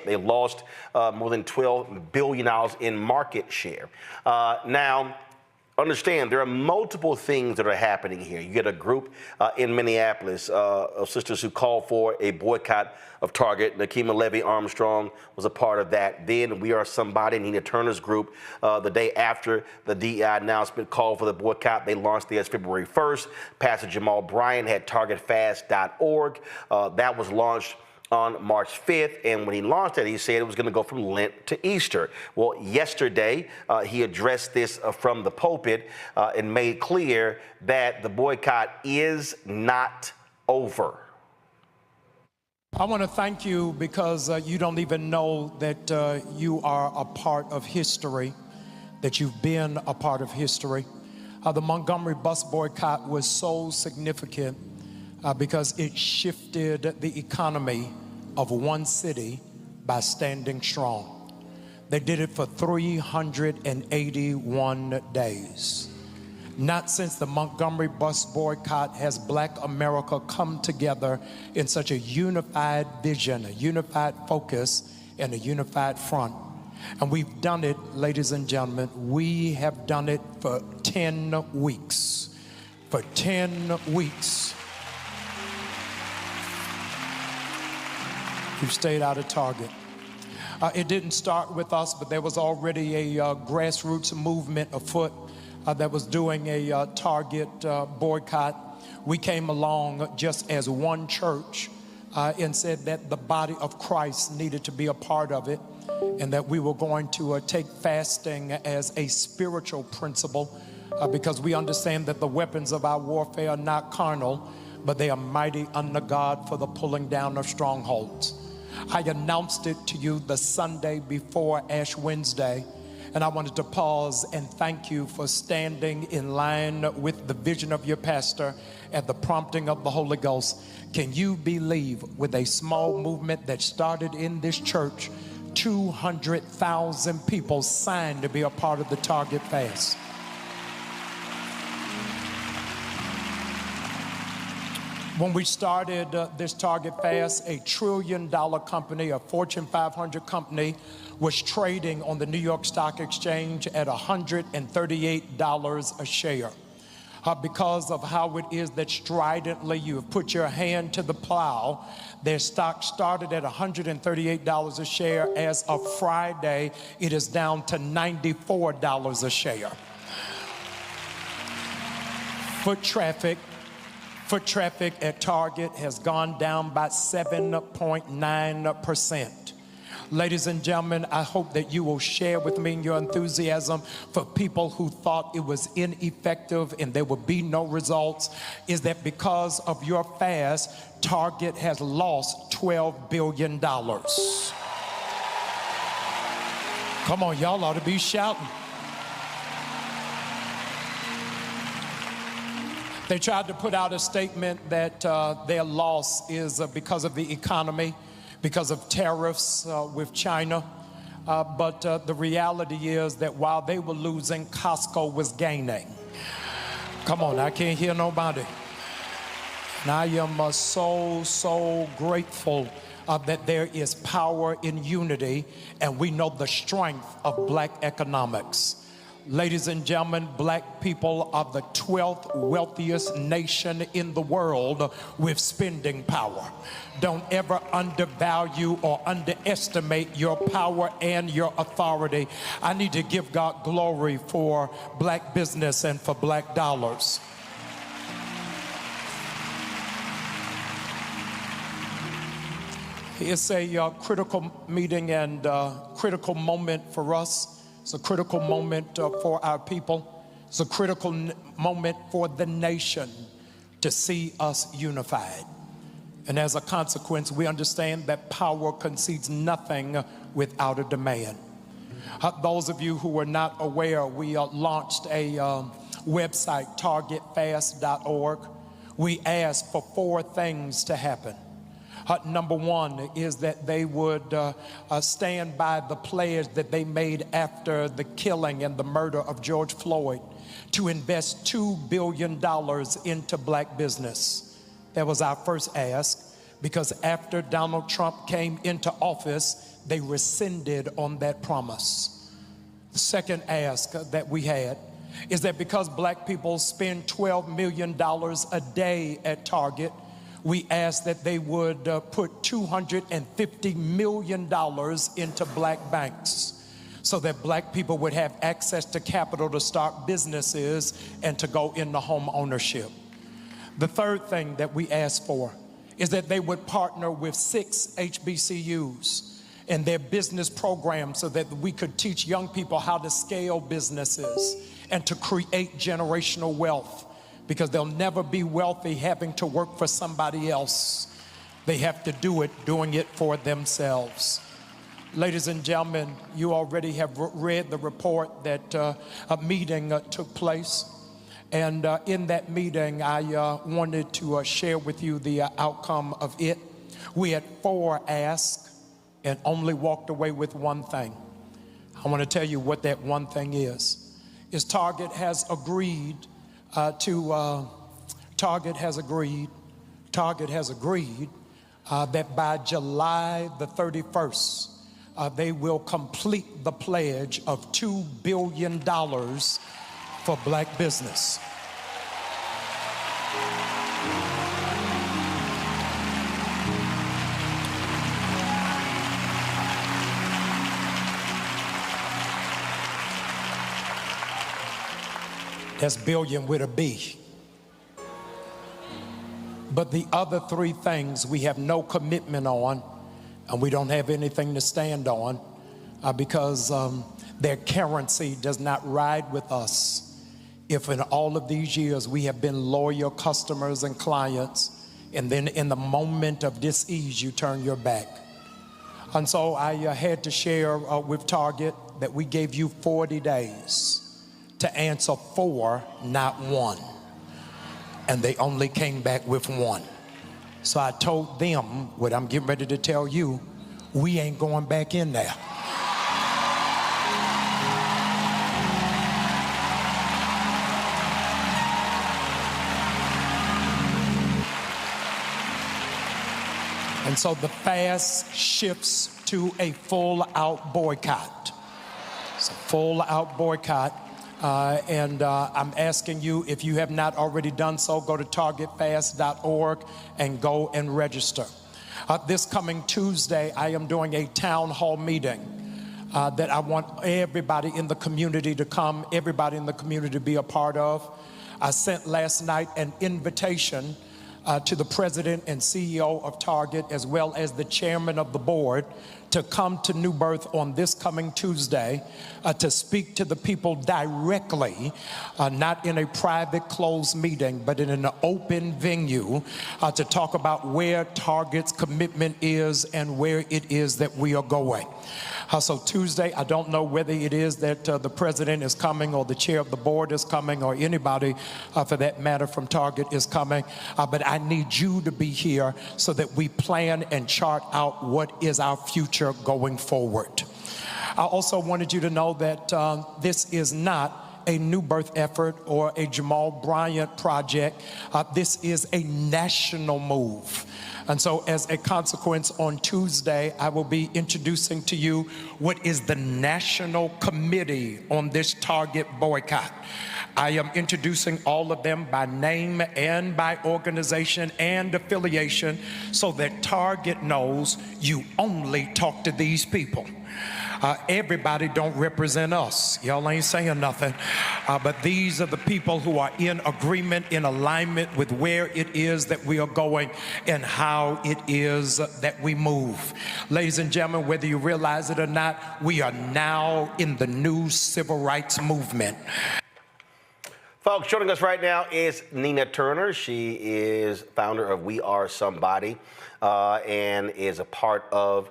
They lost more than $12 billion in market share. Now, understand, there are multiple things that are happening here. You get a group in Minneapolis of sisters who called for a boycott of Target. Nakima Levy Armstrong was a part of that. Then We Are Somebody, Nina Turner's group, the day after the DEI announcement called for the boycott, they launched theirs February 1st. Pastor Jamal Bryant had targetfast.org. That was launched on March 5th, and when he launched it, he said it was going to go from Lent to Easter. Well, yesterday, he addressed this from the pulpit and made clear that the boycott is not over. I want to thank you because you don't even know that you are a part of history, that you've been a part of history. The Montgomery bus boycott was so significant because it shifted the economy of one city by standing strong. They did it for 381 days. Not since the Montgomery bus boycott has Black America come together in such a unified vision, a unified focus, and a unified front. And we've done it, ladies and gentlemen, we have done it for 10 weeks. For 10 weeks. We've stayed out of Target. It didn't start with us, but there was already a grassroots movement afoot that was doing a Target boycott. We came along just as one church and said that the body of Christ needed to be a part of it, and that we were going to take fasting as a spiritual principle because we understand that the weapons of our warfare are not carnal, but they are mighty under God for the pulling down of strongholds. I announced it to you the Sunday before Ash Wednesday, and I wanted to pause and thank you for standing in line with the vision of your pastor at the prompting of the Holy Ghost. Can you believe, with a small movement that started in this church, 200,000 people signed to be a part of the Target Fast? When we started this Target Fast, $1 trillion company, a Fortune 500 company, was trading on the New York Stock Exchange at $138 a share. Because of how it is that stridently you have put your hand to the plow, their stock started at $138 a share. As of Friday, it is down to $94 a share. Foot traffic at Target has gone down by 7.9%. Ladies and gentlemen, I hope that you will share with me your enthusiasm for people who thought it was ineffective and there would be no results. Is that because of your fast, Target has lost $12 billion. Come on, y'all ought to be shouting. They tried to put out a statement that their loss is because of the economy, because of tariffs with China. But the reality is that while they were losing, Costco was gaining. Come on, I can't hear nobody. And I am so grateful that there is power in unity, and we know the strength of black economics. Ladies and gentlemen, black people are the 12th wealthiest nation in the world with spending power. Don't ever undervalue or underestimate your power and your authority. I need to give God glory for black business and for black dollars. It's a critical meeting and critical moment for us. It's a critical moment for our people. It's a critical moment for the nation to see us unified. And as a consequence, we understand that power concedes nothing without a demand. Those of you who are not aware, we launched a website, targetfast.org. We asked for 4 things to happen. Number 1 is that they would stand by the pledge that they made after the killing and the murder of George Floyd to invest $2 billion into black business. That was our first ask, because after Donald Trump came into office, they rescinded on that promise. The second ask that we had is that because black people spend $12 million a day at Target, we asked that they would put $250 million into black banks so that black people would have access to capital to start businesses and to go into home ownership. The third thing that we asked for is that they would partner with 6 HBCUs and their business programs so that we could teach young people how to scale businesses and to create generational wealth. Because they'll never be wealthy having to work for somebody else. They have to do it, doing it for themselves. Ladies and gentlemen, you already have read the report that a meeting took place. And in that meeting, I wanted to share with you the outcome of it. We had 4 asks and only walked away with 1 thing. I want to tell you what that 1 thing is Target has agreed Target has agreed that by July the 31st, they will complete the pledge of $2 billion for black business. That's billion with a B. But the other 3 things we have no commitment on, and we don't have anything to stand on because their currency does not ride with us if in all of these years we have been loyal customers and clients, and then in the moment of dis-ease, you turn your back. And so I had to share with Target that we gave you 40 days to answer 4, not 1. And they only came back with 1. So I told them what I'm getting ready to tell you, we ain't going back in there. And so the fast shifts to a full-out boycott. It's a full-out boycott. I'm asking you, if you have not already done so, go to targetfast.org and go and register. This coming Tuesday, I am doing a town hall meeting that I want everybody in the community to come, everybody in the community to be a part of. I sent last night an invitation to the president and CEO of Target, as well as the chairman of the board, to come to New Birth on this coming Tuesday to speak to the people directly, not in a private closed meeting, but in an open venue to talk about where Target's commitment is and where it is that we are going. So Tuesday, I don't know whether it is that the president is coming or the chair of the board is coming or anybody for that matter from Target is coming, but I need you to be here so that we plan and chart out what is our future going forward. I also wanted you to know that this is not a New Birth effort or a Jamal Bryant project. This is a national move. And so as a consequence, on Tuesday, I will be introducing to you what is the national committee on this Target boycott. I am introducing all of them by name and by organization and affiliation so that Target knows you only talk to these people. Everybody don't represent us. Y'all ain't saying nothing. But these are the people who are in agreement, in alignment with where it is that we are going and how it is that we move. Ladies and gentlemen, whether you realize it or not, we are now in the new civil rights movement. Folks, joining us right now is Nina Turner. She is founder of We Are Somebody and is a part of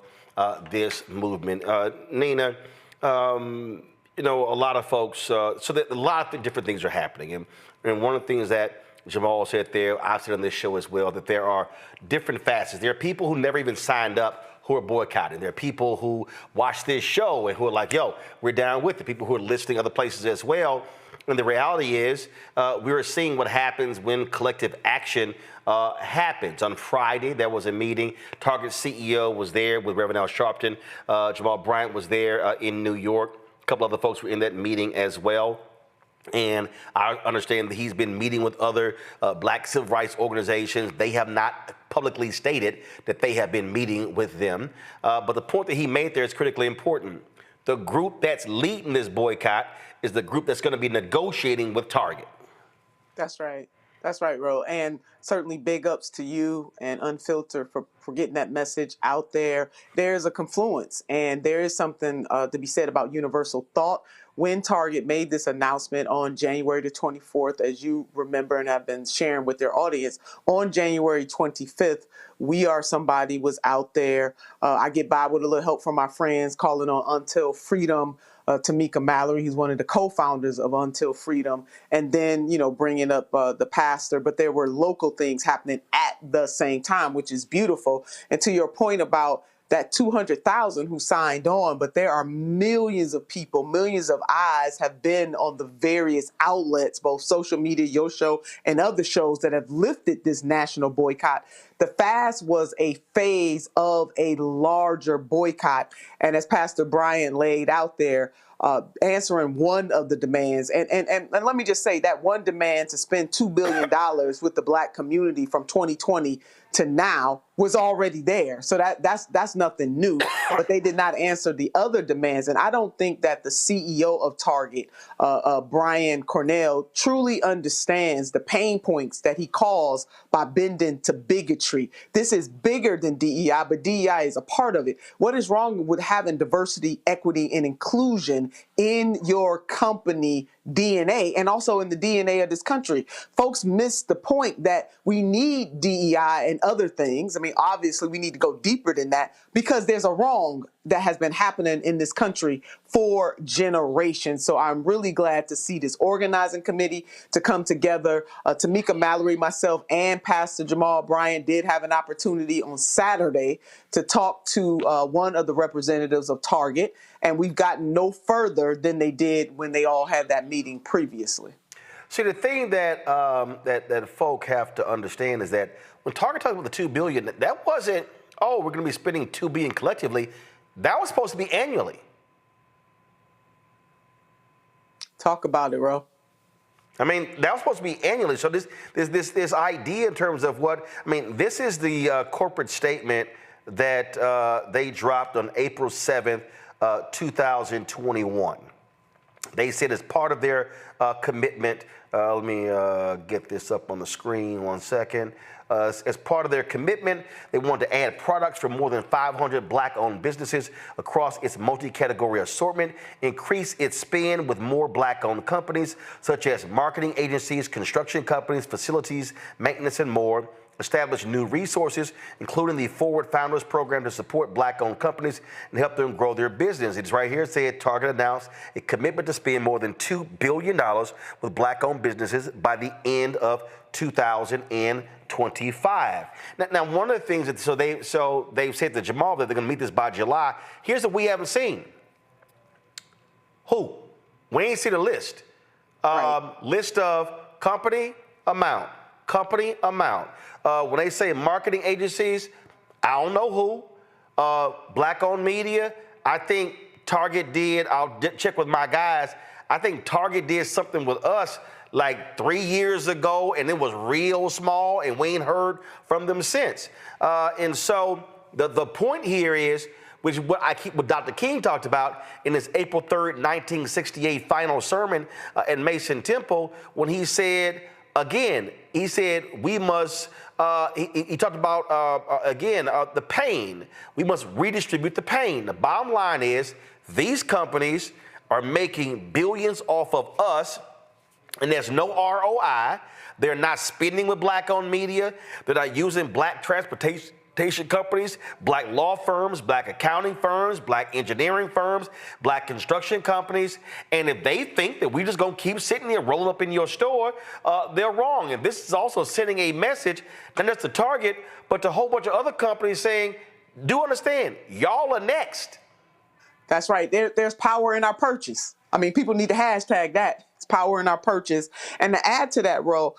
this movement. Nina, you know, a lot of folks, so that a lot of different things are happening. And one of the things that Jamal said there, I've said on this show as well, that there are different facets. There are people who never even signed up who are boycotting. There are people who watch this show and who are like, yo, we're down with it. People who are listing other places as well. And the reality is we are seeing what happens when collective action happens. On Friday, there was a meeting. Target CEO was there with Reverend Al Sharpton. Jamal Bryant was there in New York. A couple other folks were in that meeting as well. And I understand that he's been meeting with other black civil rights organizations. They have not publicly stated that they have been meeting with them. But the point that he made there is critically important. The group that's leading this boycott is the group that's going to be negotiating with Target. That's right. That's right, Ro. And certainly big ups to you and Unfiltered for getting that message out there. There's a confluence, and there is something to be said about universal thought. When Target made this announcement on January the 24th, as you remember and have been sharing with their audience, on January 25th, We Are Somebody was out there. I get by with a little help from my friends calling on Until Freedom, Tamika Mallory. He's one of the co-founders of Until Freedom, and then, you know, bringing up the pastor. But there were local things happening at the same time, which is beautiful. And to your point about that 200,000 who signed on, but there are millions of people, millions of eyes have been on the various outlets, both social media, your show, and other shows that have lifted this national boycott. The fast was a phase of a larger boycott. And as Pastor Brian laid out there, answering one of the demands, and let me just say that one demand to spend $2 billion with the black community from 2020 to now was already there. So that's nothing new, but they did not answer the other demands. And I don't think that the CEO of Target, Brian Cornell, truly understands the pain points that he caused by bending to bigotry. This is bigger than DEI, but DEI is a part of it. What is wrong with having diversity, equity, and inclusion in your company DNA and also in the DNA of this country. Folks miss the point that we need DEI and other things. I mean, obviously, we need to go deeper than that because there's a wrong that has been happening in this country for generations. So I'm really glad to see this organizing committee to come together. Tamika Mallory, myself, and Pastor Jamal Bryant did have an opportunity on Saturday to talk to one of the representatives of Target, and we've gotten no further than they did when they all had that meeting previously. See, the thing that that folk have to understand is that when Target talked about the $2 billion, that wasn't, oh, we're going to be spending $2 billion collectively. That was supposed to be annually. Talk about it, Ro. I mean, that was supposed to be annually. So this idea in terms of what, I mean, this is the corporate statement that they dropped on April 7th, 2021. They said as part of their commitment, let me get this up on the screen 1 second. As part of their commitment, they wanted to add products from more than 500 Black-owned businesses across its multi-category assortment, increase its spend with more Black-owned companies, such as marketing agencies, construction companies, facilities, maintenance, and more, establish new resources, including the Forward Founders Program to support Black-owned companies and help them grow their business. It's right here. It said Target announced a commitment to spend more than $2 billion with Black-owned businesses by the end of 2025. Now, one of the things that they've said to Jamal that they're going to meet this by July. Here's what we haven't seen. Who? We ain't seen a list. Right. List of company amount. Company amount. When they say marketing agencies, I don't know who. Black-owned media, I think Target did. I'll check with my guys. I think Target did something with us like 3 years ago, and it was real small, and we ain't heard from them since. And so the point here is, which is what Dr. King talked about in his April 3rd, 1968 final sermon at Mason Temple, when he said, again, he said we must, he talked about, the pain. We must redistribute the pain. The bottom line is these companies are making billions off of us, and there's no ROI. They're not spending with Black-owned media. They're not using Black transportation companies, Black law firms, Black accounting firms, Black engineering firms, Black construction companies. And if they think that we're just going to keep sitting here rolling up in your store, they're wrong. And this is also sending a message, not just to Target, but to a whole bunch of other companies saying, do understand, y'all are next. That's right. There's power in our purchase. I mean, people need to hashtag that. It's power in our purchase. And to add to that, Ro,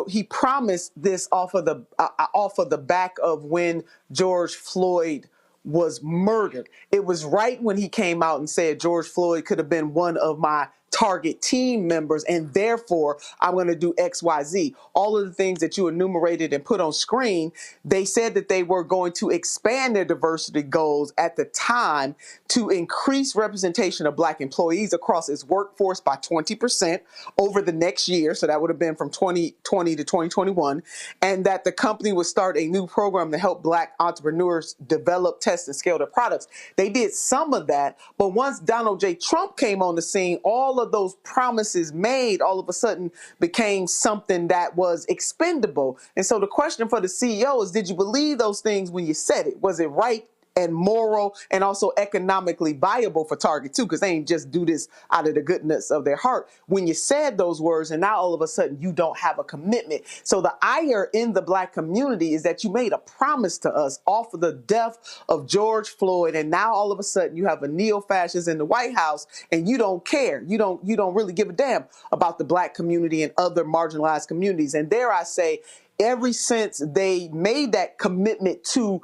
he promised this off of the back of when George Floyd was murdered. It was right when he came out and said George Floyd could have been one of my Target team members, and therefore I'm going to do X, Y, Z. All of the things that you enumerated and put on screen, they said that they were going to expand their diversity goals at the time to increase representation of Black employees across its workforce by 20% over the next year. So that would have been from 2020 to 2021. And that the company would start a new program to help Black entrepreneurs develop, test, and scale their products. They did some of that, but once Donald J. Trump came on the scene, all of those promises made all of a sudden became something that was expendable. And so the question for the CEO is, did you believe those things when you said it? Was it right and moral and also economically viable for Target too? Because they ain't just do this out of the goodness of their heart. When you said those words and now all of a sudden you don't have a commitment. So the ire in the Black community is that you made a promise to us off of the death of George Floyd, and now all of a sudden you have a neo-fascist in the White House and you don't care. You don't really give a damn about the Black community and other marginalized communities. And dare I say, ever since they made that commitment to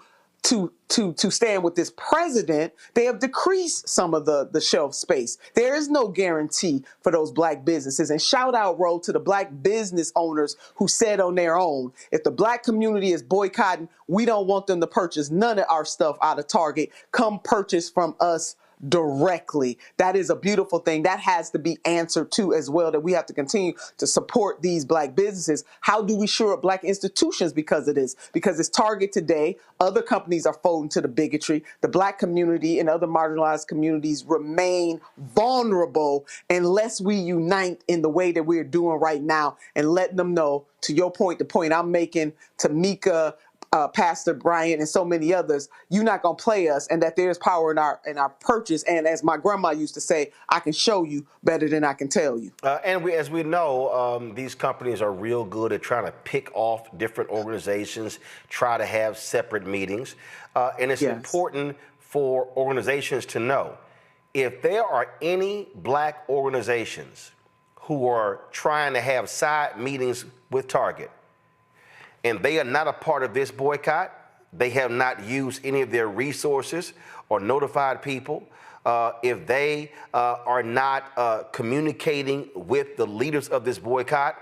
stand with this president, they have decreased some of the shelf space. There is no guarantee for those Black businesses. And shout out, Ro, to the Black business owners who said on their own, if the Black community is boycotting, we don't want them to purchase none of our stuff out of Target. Come purchase from us directly. That is a beautiful thing. That has to be answered to as well, that we have to continue to support these Black businesses. How do we shore up Black institutions because of this? Because it's Target today. Other companies are folding to the bigotry. The Black community and other marginalized communities remain vulnerable unless we unite in the way that we're doing right now and letting them know, to your point, the point I'm making, Tamika, Pastor Bryant, and so many others, you're not going to play us, and that there's power in our purchase. And as my grandma used to say, I can show you better than I can tell you. And as we know, these companies are real good at trying to pick off different organizations, try to have separate meetings. And it's important for organizations to know, if there are any Black organizations who are trying to have side meetings with Target, and they are not a part of this boycott, they have not used any of their resources or notified people, if they are not communicating with the leaders of this boycott,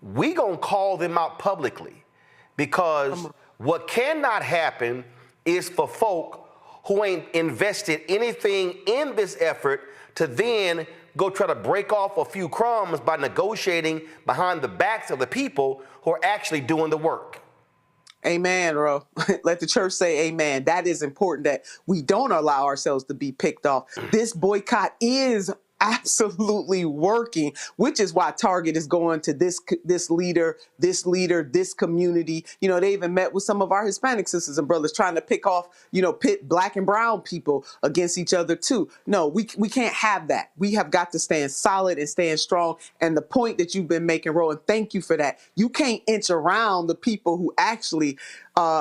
we gonna call them out publicly. Because what cannot happen is for folk who ain't invested anything in this effort to then go try to break off a few crumbs by negotiating behind the backs of the people who are actually doing the work. Amen, Ro. Let the church say amen. That is important, that we don't allow ourselves to be picked off. This boycott is absolutely working, which is why Target is going to this leader, this community. You know, they even met with some of our Hispanic sisters and brothers trying to pick off, pit Black and brown people against each other too. No, we can't have that. We have got to stand solid and stand strong. And the point that you've been making, Roland, thank you for that. You can't inch around the people who actually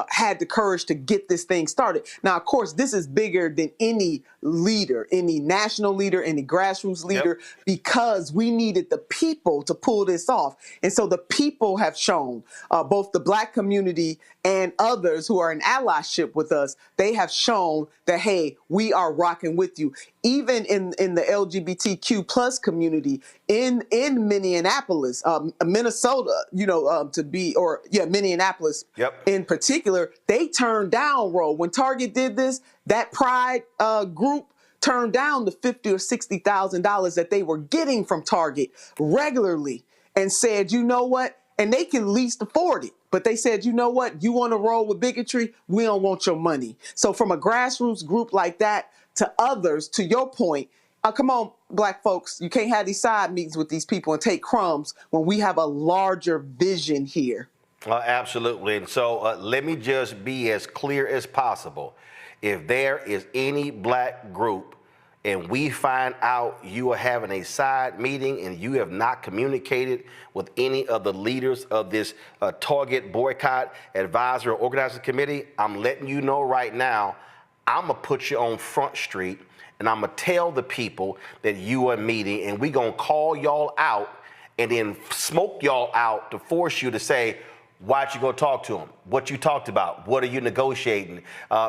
had the courage to get this thing started. Now, of course, this is bigger than any leader, any national leader, any grassroots leader, because we needed the people to pull this off. And so the people have shown, both the Black community and others who are in allyship with us, they have shown that, hey, we are rocking with you. Even in the LGBTQ plus community in Minneapolis, Minnesota, Minneapolis in particular, they turned down when Target did this. That Pride group turned down the $50,000 or $60,000 that they were getting from Target regularly, and said, you know what? And they can least afford it. But they said, you know what? You want to roll with bigotry? We don't want your money. So from a grassroots group like that to others, to your point, come on, Black folks, you can't have these side meetings with these people and take crumbs when we have a larger vision here. Absolutely. And so let me just be as clear as possible. If there is any Black group and we find out you are having a side meeting and you have not communicated with any of the leaders of this Target boycott advisory or organizing committee, I'm letting you know right now, I'm going to put you on Front Street and I'm going to tell the people that you are meeting, and we going to call y'all out and then smoke y'all out to force you to say, why'd you go talk to them? What you talked about? What are you negotiating?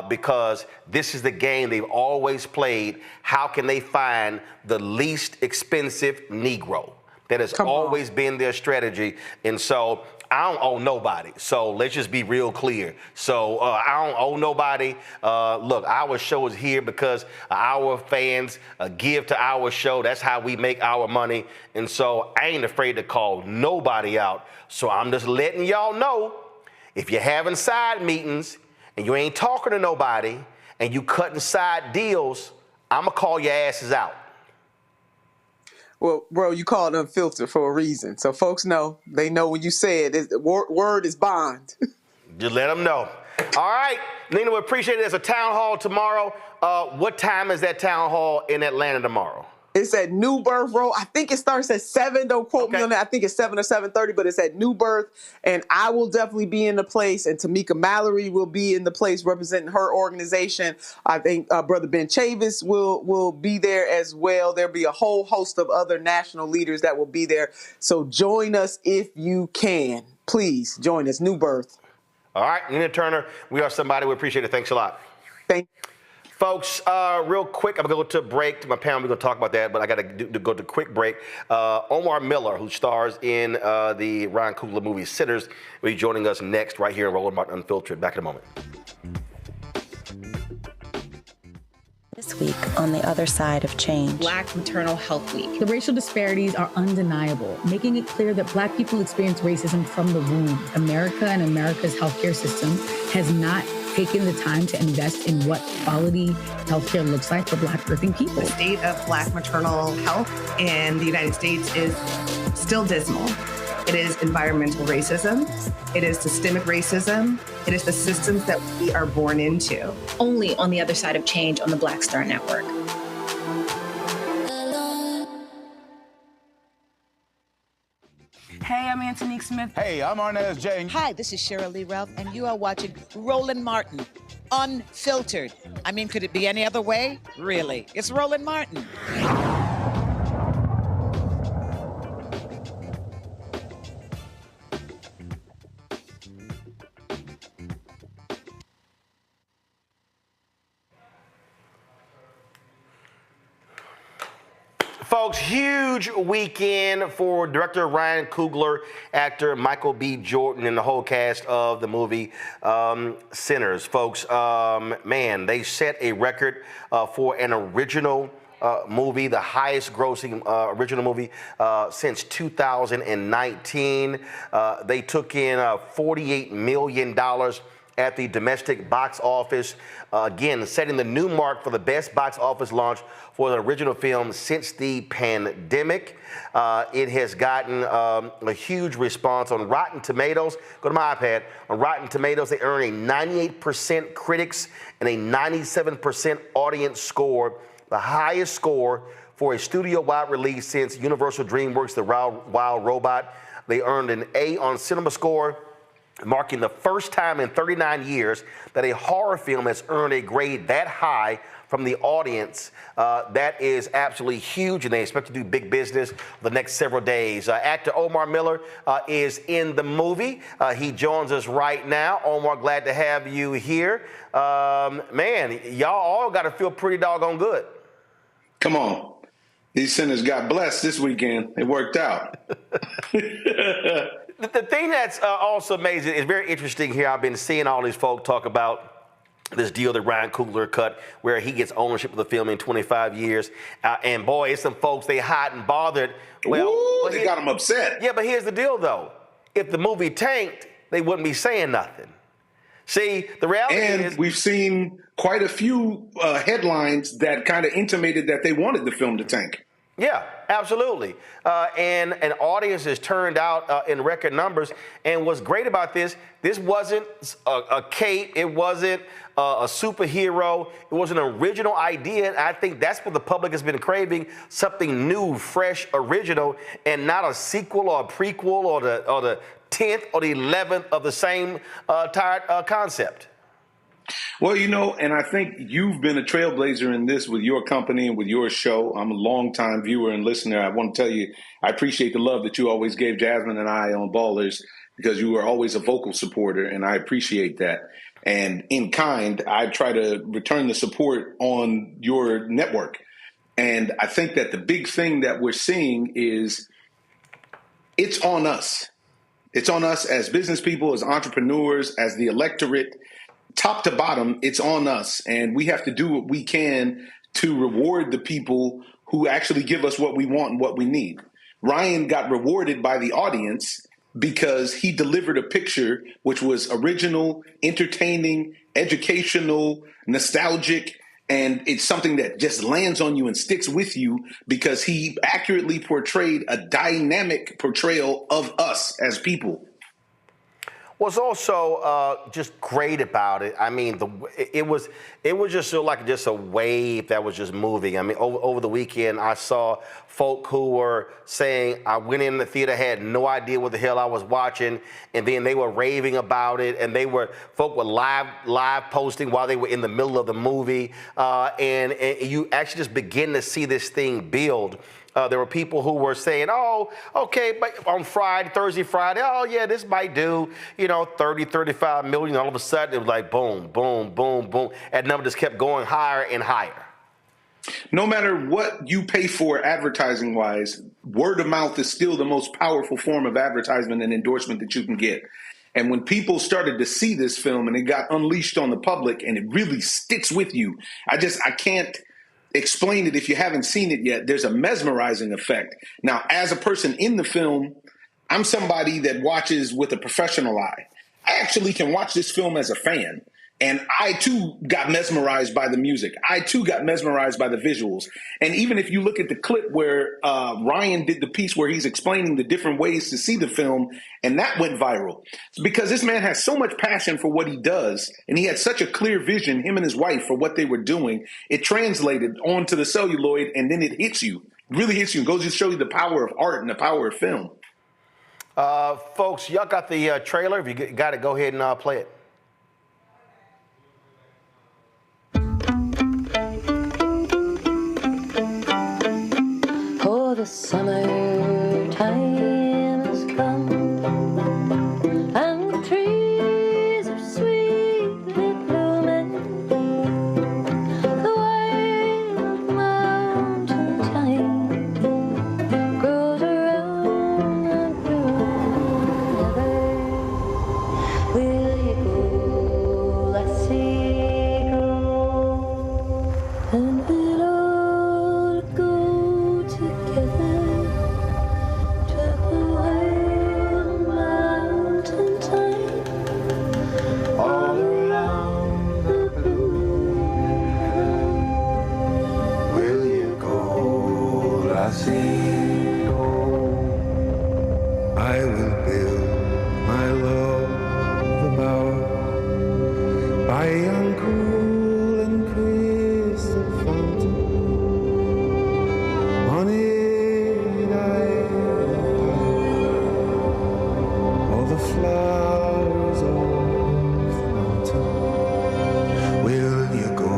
Because this is the game they've always played. How can they find the least expensive Negro? That has always been their strategy. And so I don't owe nobody. So let's just be real clear. So I don't owe nobody. Look, our show is here because our fans give to our show. That's how we make our money. And so I ain't afraid to call nobody out. So I'm just letting y'all know, if you're having side meetings and you ain't talking to nobody and you cutting side deals, I'm going to call your asses out. Well, bro, you called Unfiltered for a reason. So folks know, they know when you say it, word is bond. Just let them know. All right, Nina, we appreciate it. There's a town hall tomorrow. What time is that town hall in Atlanta tomorrow? It's at New Birth Road. I think it starts at 7. Don't quote me on that. I think it's 7 or 7:30, but it's at New Birth. And I will definitely be in the place. And Tamika Mallory will be in the place representing her organization. I think Brother Ben Chavis will be there as well. There'll be a whole host of other national leaders that will be there. So join us if you can. Please join us. New Birth. All right, Nina Turner, we are somebody. We appreciate it. Thanks a lot. Thank you. Folks, real quick, I'm going to go to a break. To my panel, we're going to talk about that, but I got to go to a quick break. Omar Miller, who stars in the Ryan Coogler movie Sitters, will be joining us next right here on Roland Martin Unfiltered. Back in a moment. This week on the other side of change. Black Maternal Health Week. The racial disparities are undeniable, making it clear that Black people experience racism from the womb. America and America's healthcare system has not taken the time to invest in what quality healthcare looks like for Black birthing people. The state of Black maternal health in the United States is still dismal. It is environmental racism. It is systemic racism. It is the systems that we are born into. Only on the other side of change on the Black Star Network. Hey, I'm Antonique Smith. Hey, I'm Arnaz J. Hi, this is Cheryl Lee Ralph, and you are watching Roland Martin, Unfiltered. I mean, could it be any other way? Really? It's Roland Martin. Folks, huge weekend for director Ryan Coogler, actor Michael B. Jordan, and the whole cast of the movie Sinners. Folks, man, they set a record for an original movie, the highest grossing original movie since 2019. They took in $48 million at the domestic box office, again, setting the new mark for the best box office launch for an original film since the pandemic. It has gotten a huge response on Rotten Tomatoes. Go to my iPad. On Rotten Tomatoes, they earn a 98% critics and a 97% audience score, the highest score for a studio-wide release since Universal DreamWorks' The Wild Robot. They earned an A on CinemaScore, marking the first time in 39 years that a horror film has earned a grade that high from the audience. That is absolutely huge, and they expect to do big business the next several days. Actor Omar Miller is in the movie. He joins us right now. Omar, glad to have you here. Man, y'all all got to feel pretty doggone good. Come on. These sinners got blessed this weekend. It worked out. The thing that's also amazing is very interesting here. I've been seeing all these folk talk about this deal that Ryan Coogler cut where he gets ownership of the film in 25 years. And boy, it's some folks, they hot and bothered. Well, ooh, they got them upset. Yeah, but here's the deal, though. If the movie tanked, they wouldn't be saying nothing. See, the reality is... we've seen quite a few headlines that kind of intimated that they wanted the film to tank. Yeah, absolutely. And an audience has turned out in record numbers. And what's great about this wasn't a cape. It wasn't a superhero. It was an original idea. And I think that's what the public has been craving, something new, fresh, original, and not a sequel or a prequel or the 10th or the 11th of the same tired concept. Well, you know, and I think you've been a trailblazer in this with your company and with your show. I'm a longtime viewer and listener. I want to tell you, I appreciate the love that you always gave Jasmine and I on Ballers, because you were always a vocal supporter, and I appreciate that. And in kind, I try to return the support on your network. And I think that the big thing that we're seeing is it's on us. It's on us as business people, as entrepreneurs, as the electorate. Top to bottom, it's on us, and we have to do what we can to reward the people who actually give us what we want and what we need. Ryan got rewarded by the audience because he delivered a picture which was original, entertaining, educational, nostalgic, and it's something that just lands on you and sticks with you because he accurately portrayed a dynamic portrayal of us as people. What's also just great about it, I mean, it was just sort of like just a wave that was just moving. I mean, over the weekend, I saw folk who were saying, I went in the theater, had no idea what the hell I was watching, and then they were raving about it, and folk were live posting while they were in the middle of the movie, and you actually just begin to see this thing build. There were people who were saying, oh, okay, but on Thursday, Friday, oh, yeah, this might do, 30, 35 million. All of a sudden, it was like boom, boom, boom, boom. That number just kept going higher and higher. No matter what you pay for advertising-wise, word of mouth is still the most powerful form of advertisement and endorsement that you can get. And when people started to see this film and it got unleashed on the public and it really sticks with you, I can't explain it if you haven't seen it yet. There's a mesmerizing effect. Now, as a person in the film, I'm somebody that watches with a professional eye. I actually can watch this film as a fan. And I, too, got mesmerized by the music. I, too, got mesmerized by the visuals. And even if you look at the clip where Ryan did the piece where he's explaining the different ways to see the film, and that went viral. Because this man has so much passion for what he does, and he had such a clear vision, him and his wife, for what they were doing, it translated onto the celluloid, and then it hits you, really hits you. It goes to show you the power of art and the power of film. Folks, y'all got the trailer? If you got it, go ahead and play it. The summertime has come, and the trees are sweetly blooming. The wild mountain thyme grows around the river. Will you go, lassie, go, and we'll all go together to the wild mountain thyme, all around the blue river. Will you go, lassie, go? I will build my love a bower by yon cool and crystal fountain. On it I all the flowers of the mountain. Will you go,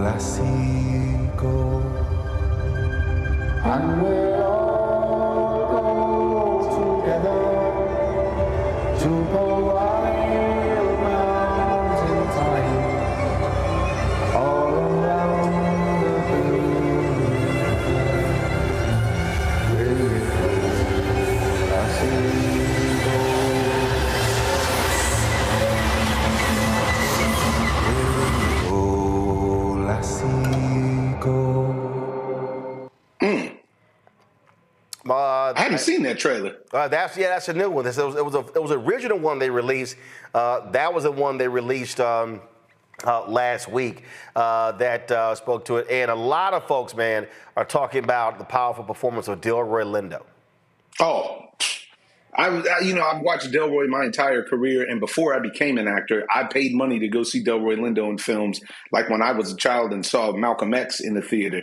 lassie, go? And we'll all go together to the wild mountain thyme, all around the blue river. Will you go, lassie, go? Will you go, lassie, go? I haven't seen that trailer. That's a new one. It was an original one they released. That was the one they released last week that spoke to it. And a lot of folks, man, are talking about the powerful performance of Delroy Lindo. Oh, I've watched Delroy my entire career, and before I became an actor, I paid money to go see Delroy Lindo in films, like when I was a child and saw Malcolm X in the theater.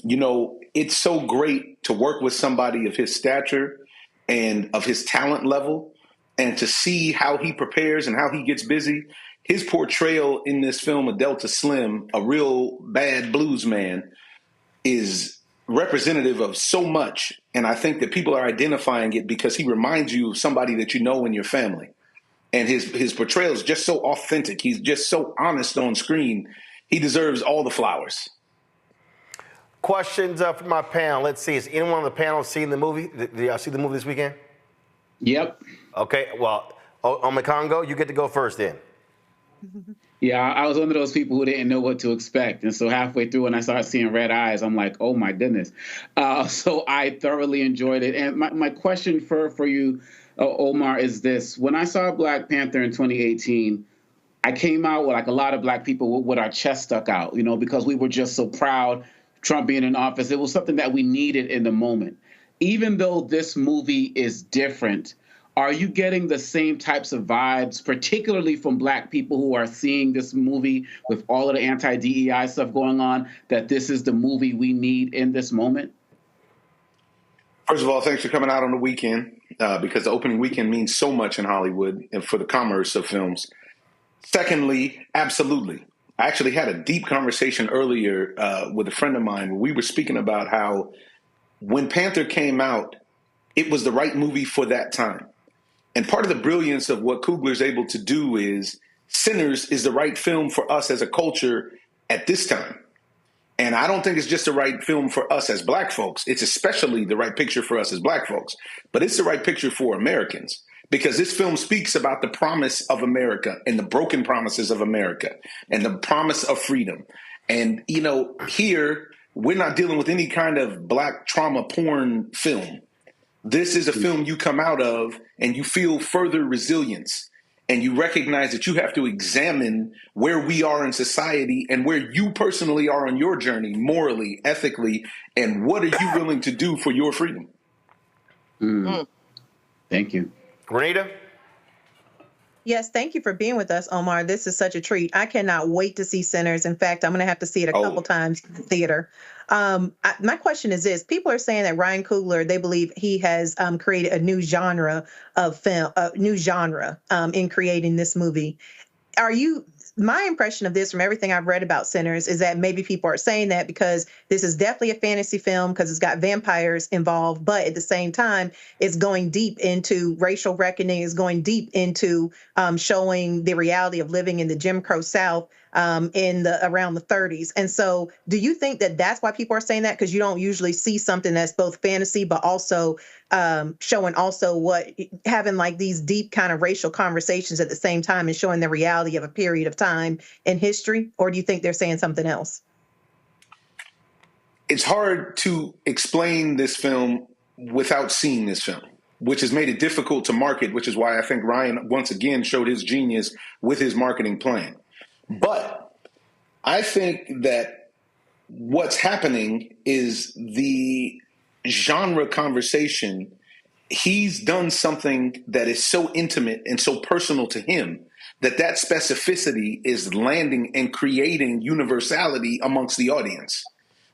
You know, it's so great to work with somebody of his stature and of his talent level, and to see how he prepares and how he gets busy. His portrayal in this film of Delta Slim, a real bad blues man, is representative of so much. And I think that people are identifying it because he reminds you of somebody that you know in your family. And his portrayal is just so authentic. He's just so honest on screen. He deserves all the flowers. Questions from my panel. Let's see. Has anyone on the panel seen the movie? Did y'all see the movie this weekend? Yep. Okay. Well, Omekongo, you get to go first then. Yeah, I was one of those people who didn't know what to expect. And so halfway through, when I started seeing red eyes, I'm like, oh, my goodness. So I thoroughly enjoyed it. And my question for you, Omar, is this. When I saw Black Panther in 2018, I came out with, like a lot of Black people, with our chest stuck out, because we were just so proud Trump being in office. It was something that we needed in the moment. Even though this movie is different, are you getting the same types of vibes, particularly from Black people who are seeing this movie with all of the anti-DEI stuff going on, that this is the movie we need in this moment? First of all, thanks for coming out on the weekend, because the opening weekend means so much in Hollywood and for the commerce of films. Secondly, absolutely. I actually had a deep conversation earlier with a friend of mine where we were speaking about how when Panther came out, it was the right movie for that time. And part of the brilliance of what Coogler's able to do is Sinners is the right film for us as a culture at this time. And I don't think it's just the right film for us as Black folks. It's especially the right picture for us as Black folks. But it's the right picture for Americans. because this film speaks about the promise of America and the broken promises of America and the promise of freedom. And, you know, here we're not dealing with any kind of black trauma porn film. This is a film you come out of and you feel further resilience, and you recognize that you have to examine where we are in society and where you personally are on your journey, morally, ethically, and what are you willing to do for your freedom? Thank you. Grenada? Yes, thank you for being with us, Omar. This is such a treat. I cannot wait to see Sinners. In fact, I'm going to have to see it a couple times in the theater. My question is this. People are saying that Ryan Coogler, they believe he has created a new genre of film, in creating this movie. My impression of this from everything I've read about Sinners is that maybe people are saying that because this is definitely a fantasy film because it's got vampires involved, but at the same time, it's going deep into racial reckoning, it's going deep into showing the reality of living in the Jim Crow South around the 30s. And so do you think that that's why people are saying that? Because you don't usually see something that's both fantasy, but also showing also having like these deep kind of racial conversations at the same time and showing the reality of a period of time in history? Or do you think they're saying something else? It's hard to explain this film without seeing this film, which has made it difficult to market, which is why I think Ryan once again showed his genius with his marketing plan. But I think that what's happening is the genre conversation. He's done something that is so intimate and so personal to him that specificity is landing and creating universality amongst the audience,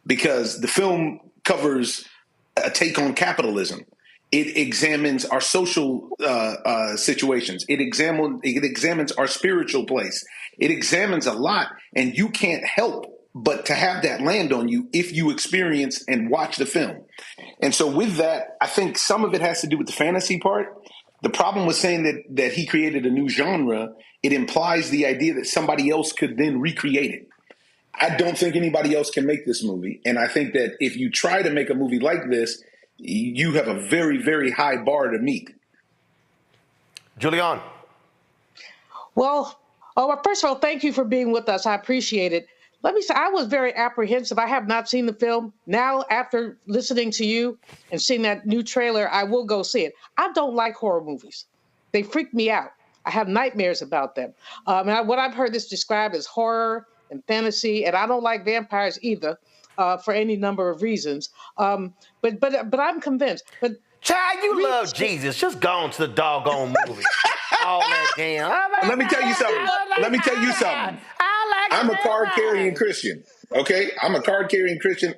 because the film covers a take on capitalism. It examines our social situations. It examines our spiritual place. It examines a lot, and you can't help but to have that land on you if you experience and watch the film. And so with that, I think some of it has to do with the fantasy part. The problem with saying that he created a new genre, it implies the idea that somebody else could then recreate it. I don't think anybody else can make this movie. And I think that if you try to make a movie like this, you have a very, very high bar to meet. Julian. Well, first of all, thank you for being with us. I appreciate it. Let me say, I was very apprehensive. I have not seen the film. Now, after listening to you and seeing that new trailer, I will go see it. I don't like horror movies. They freak me out. I have nightmares about them. What I've heard this described as horror and fantasy, and I don't like vampires either, for any number of reasons. But I'm convinced. But child, you love Jesus. Just go on to the doggone movie. All that damn. Let me tell you something. I'm a card-carrying Christian, okay? I'm a card-carrying Christian.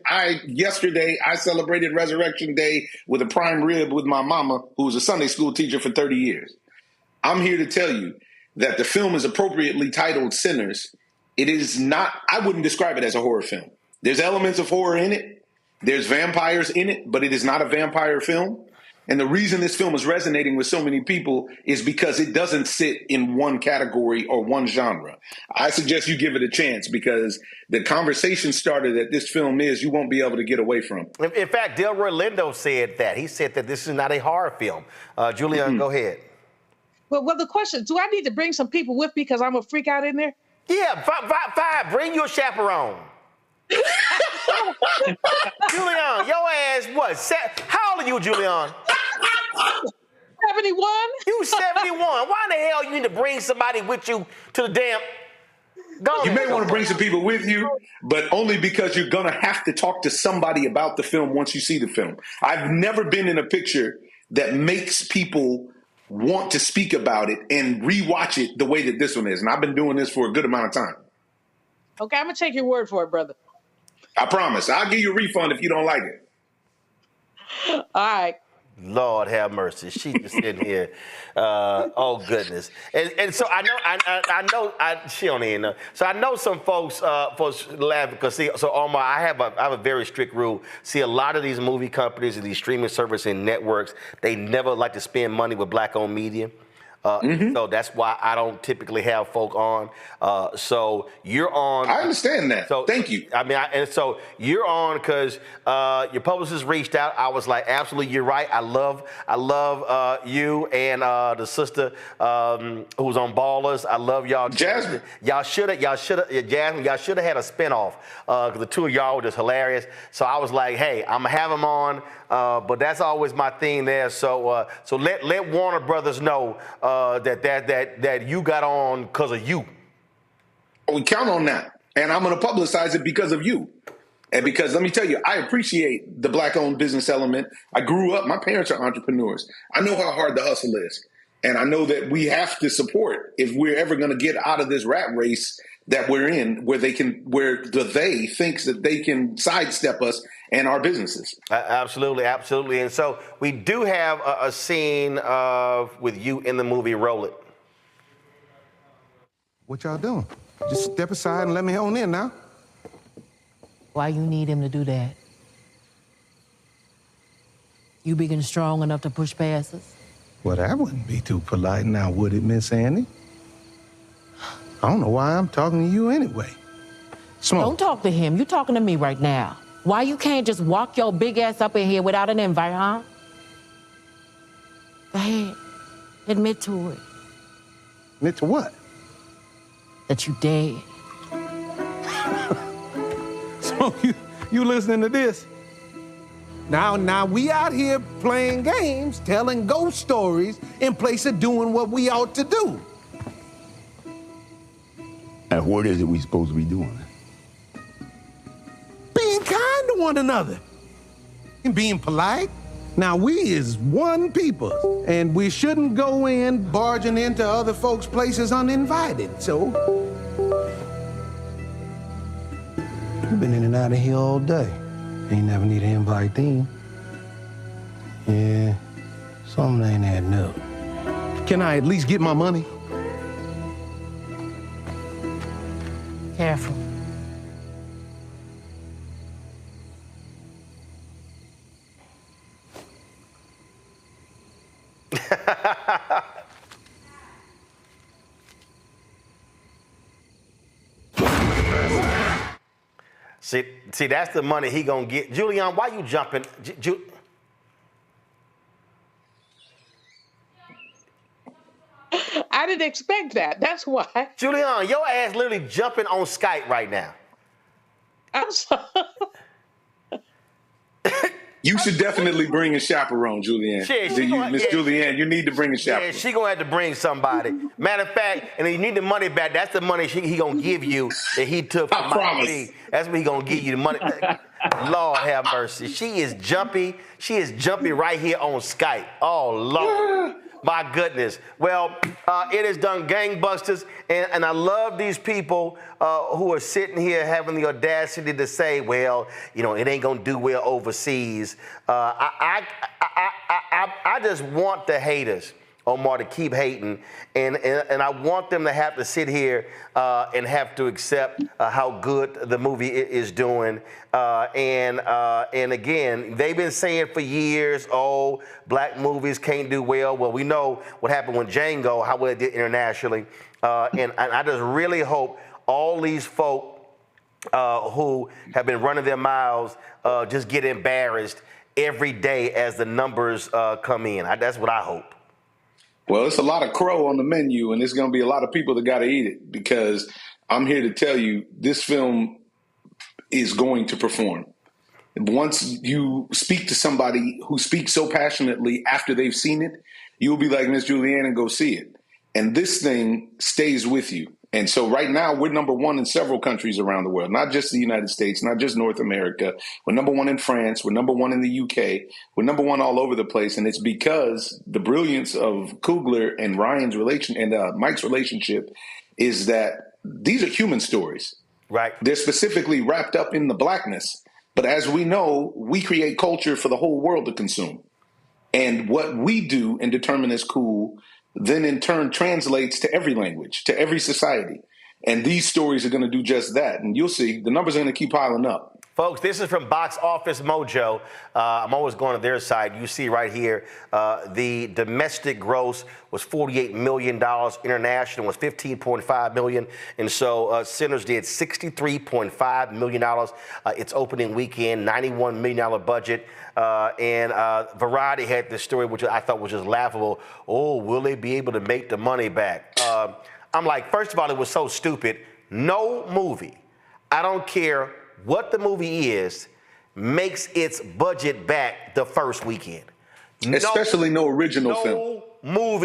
Yesterday, I celebrated Resurrection Day with a prime rib with my mama, who was a Sunday school teacher for 30 years. I'm here to tell you that the film is appropriately titled Sinners. It is not, I wouldn't describe it as a horror film. There's elements of horror in it. There's vampires in it, but it is not a vampire film. And the reason this film is resonating with so many people is because it doesn't sit in one category or one genre. I suggest you give it a chance, because the conversation starter that this film is, you won't be able to get away from. In fact, Delroy Lindo said that. He said that this is not a horror film. Julian, go ahead. Well, the question, do I need to bring some people with me because I'm a freak out in there? Yeah, five. Bring your chaperone. Julian, your ass what? How old are you, Julian? 71. You 71. Why in the hell you need to bring somebody with you to the damn... You may want to bring some people with you, but only because you're going to have to talk to somebody about the film once you see the film. I've never been in a picture that makes people want to speak about it and rewatch it the way that this one is. And I've been doing this for a good amount of time. Okay, I'm going to take your word for it, brother. I promise. I'll give you a refund if you don't like it. All right. Lord have mercy. She just sitting here. Oh goodness. And so I know she don't even know. So I know some folks laugh because so Omar, I have a very strict rule. See, a lot of these movie companies and these streaming services and networks, they never like to spend money with black-owned media. So that's why I don't typically have folk on. So you're on. I understand that. So thank you. I mean, and so you're on because your publicist reached out. I was like, absolutely, you're right. I love you and the sister who's on Ballers. I love y'all. Jasmine. Jasmine, y'all should have had a spinoff because the two of y'all were just hilarious. So I was like, hey, I'm gonna have them on. But that's always my thing there. So let Warner Brothers know that you got on because of you. We count on that, and I'm going to publicize it because of you. And because let me tell you, I appreciate the Black-owned business element. I grew up; my parents are entrepreneurs. I know how hard the hustle is, and I know that we have to support if we're ever going to get out of this rat race that we're in, where the they thinks that they can sidestep us and our businesses. Absolutely. And so we do have a scene with you in the movie. Roll it. What y'all doing? Just step aside and let me on in now. Why you need him to do that? You big and strong enough to push past us? Well, that wouldn't be too polite now, would it, Miss Annie? I don't know why I'm talking to you anyway. Smoke. Don't talk to him. You talking to me right now. Why you can't just walk your big ass up in here without an invite, huh? Go ahead. Admit to it. Admit to what? That you dead. So you listening to this? Now we out here playing games, telling ghost stories in place of doing what we ought to do. And what is it we supposed to be doing? Being kind to one another. And being polite. Now, we is one people, and we shouldn't go in barging into other folks' places uninvited, so... You've been in and out of here all day. Ain't never need an invite then. Yeah, something ain't adding up. Can I at least get my money? Careful. See, that's the money he gonna get. Julian, why you jumping? I didn't expect that. That's why. Julian, your ass literally jumping on Skype right now. I'm sorry. You should definitely bring a chaperone, Julianne. Miss Julianne, you need to bring a chaperone. Yeah, she gonna have to bring somebody. Matter of fact, and you need the money back. That's the money he gonna give you that he took from my fee. That's what he gonna give you the money. Lord have mercy. She is jumpy. She is jumpy right here on Skype. Oh Lord. My goodness. Well, it has done gangbusters, and I love these people who are sitting here having the audacity to say, well, you know, it ain't gonna do well overseas. I just want the haters, Omar, to keep hating, and I want them to have to sit here and have to accept how good the movie is doing. And again, they've been saying for years, oh, black movies can't do well. Well, we know what happened with Django, how well it did internationally. And I just really hope all these folk who have been running their mouths just get embarrassed every day as the numbers come in. That's what I hope. Well, it's a lot of crow on the menu, and there's going to be a lot of people that got to eat it, because I'm here to tell you this film is going to perform. Once you speak to somebody who speaks so passionately after they've seen it, you'll be like Miss Julianne and go see it. And this thing stays with you. And so right now, we're number one in several countries around the world, not just the United States, not just North America. We're number one in France. We're number one in the UK. We're number one all over the place. And it's because the brilliance of Coogler and Ryan's Mike's relationship is that these are human stories. Right. They're specifically wrapped up in the blackness. But as we know, we create culture for the whole world to consume. And what we do and determine as cool then in turn translates to every language, to every society. And these stories are going to do just that. And you'll see the numbers are going to keep piling up. Folks, this is from Box Office Mojo. I'm always going to their side. You see right here, the domestic gross was $48 million. International was $15.5 million. And so Sinners did $63.5 million. Its opening weekend, $91 million budget. And Variety had this story, which I thought was just laughable. Oh, will they be able to make the money back? I'm like, first of all, it was so stupid. No movie, I don't care what the movie is, makes its budget back the first weekend. Especially no original film. No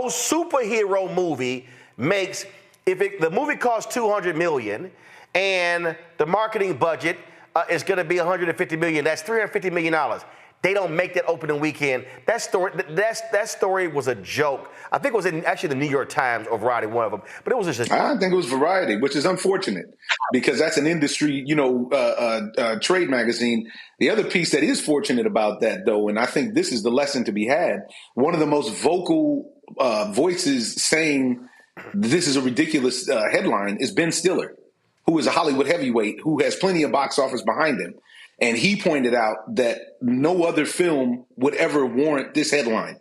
superhero movie makes, the movie costs $200 million and the marketing budget is going to be $150 million, that's $350 million. They don't make that opening weekend. That story was a joke. I think it was actually the New York Times or Variety, one of them. But it was just a joke. I think it was Variety, which is unfortunate because that's an industry, trade magazine. The other piece that is fortunate about that, though, and I think this is the lesson to be had, one of the most vocal voices saying this is a ridiculous headline is Ben Stiller, who is a Hollywood heavyweight who has plenty of box office behind him. And he pointed out that no other film would ever warrant this headline.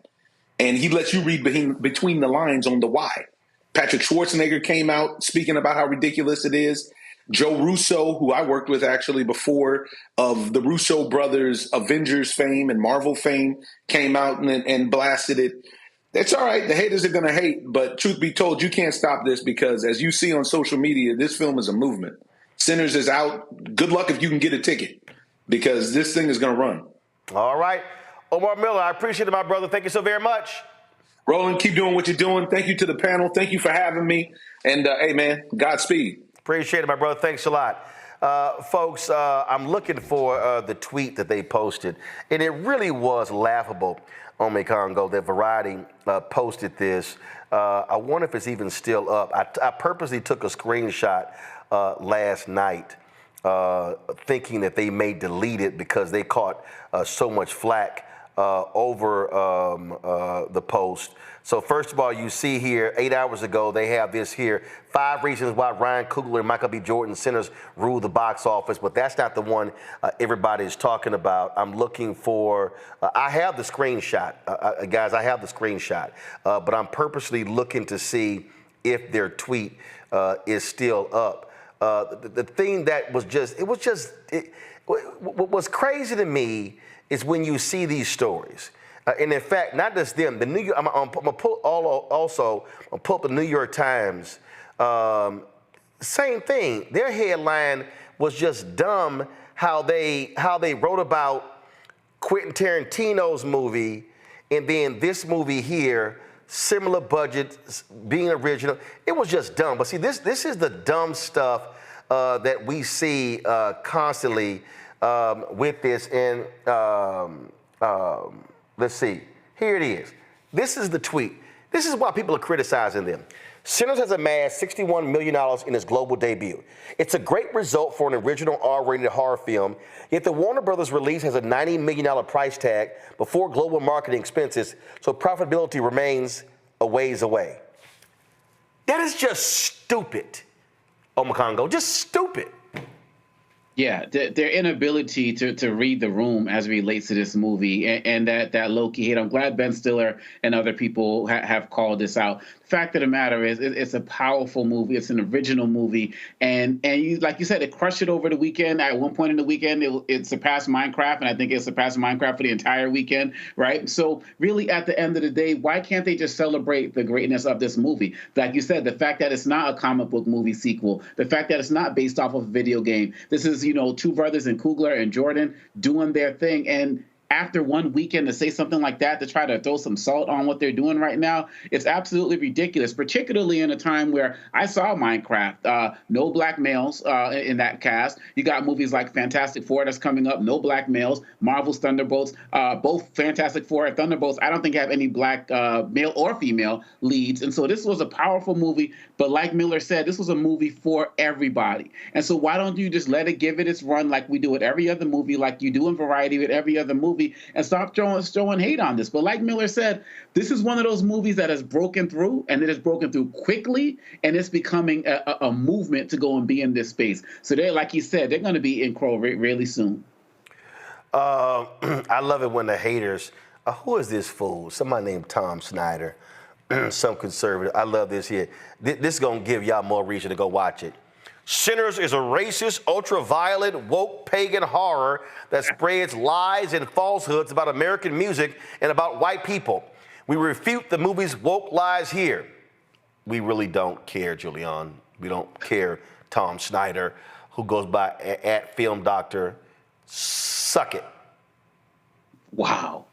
And he lets you read between the lines on the why. Patrick Schwarzenegger came out speaking about how ridiculous it is. Joe Russo, who I worked with actually before, of the Russo brothers Avengers fame and Marvel fame, came out and blasted it. It's all right. The haters are going to hate. But truth be told, you can't stop this because, as you see on social media, this film is a movement. Sinners is out. Good luck if you can get a ticket, because this thing is going to run. All right. Omar Miller, I appreciate it, my brother. Thank you so very much. Roland, keep doing what you're doing. Thank you to the panel. Thank you for having me. And, hey, man, Godspeed. Appreciate it, my brother. Thanks a lot. Folks, I'm looking for the tweet that they posted, and it really was laughable, Ome Congo, that Variety posted this. I wonder if it's even still up. I purposely took a screenshot last night, thinking that they may delete it because they caught so much flack over the post. So first of all, you see here, 8 hours ago, they have this here, 5 reasons why Ryan Coogler and Michael B. Jordan Sinners ruled the box office, but that's not the one everybody's talking about. I'm looking for, I have the screenshot, guys, I have the screenshot, but I'm purposely looking to see if their tweet is still up. The thing that was just, what was crazy to me is when you see these stories. And in fact, not just them, the New York, I'm gonna pull up the New York Times, same thing. Their headline was just dumb, how they wrote about Quentin Tarantino's movie and then this movie here, similar budget, being original. It was just dumb. But see, this is the dumb stuff that we see constantly with this. And let's see. Here it is. This is the tweet. This is why people are criticizing them. Sinners has amassed $61 million in its global debut. It's a great result for an original R-rated horror film, yet the Warner Brothers release has a $90 million price tag before global marketing expenses, so profitability remains a ways away. That is just stupid, Omakongo, just stupid. Yeah, their inability to read the room as it relates to this movie and that low-key hate. I'm glad Ben Stiller and other people have called this out. The fact of the matter is, it's a powerful movie. It's an original movie. And you, like you said, it crushed it over the weekend. At one point in the weekend, it surpassed Minecraft, and I think it surpassed Minecraft for the entire weekend, right? So really, at the end of the day, why can't they just celebrate the greatness of this movie? Like you said, the fact that it's not a comic book movie sequel, the fact that it's not based off of a video game. This is, two brothers in Coogler and Jordan doing their thing. And after one weekend to say something like that, to try to throw some salt on what they're doing right now, it's absolutely ridiculous, particularly in a time where I saw Minecraft, no black males in that cast. You got movies like Fantastic Four that's coming up, no black males, Marvel's Thunderbolts, both Fantastic Four and Thunderbolts, I don't think have any black male or female leads. And so this was a powerful movie, but like Miller said, this was a movie for everybody. And so why don't you just let it give it its run like we do with every other movie, like you do in Variety with every other movie? movie and stop throwing hate on this. But like Miller said, this is one of those movies that has broken through, and it has broken through quickly, and it's becoming a movement to go and be in this space. So they, like you said, they're going to be in Crow really soon. I love it when the haters, who is this fool? Somebody named Tom Snyder, some conservative. I love this here. This is going to give y'all more reason to go watch it. Sinners is a racist, ultra-violent, woke pagan horror that spreads lies and falsehoods about American music and about white people. We refute the movie's woke lies here. We really don't care, Julian. We don't care, Tom Snyder, who goes by at Film Doctor. Suck it. Wow.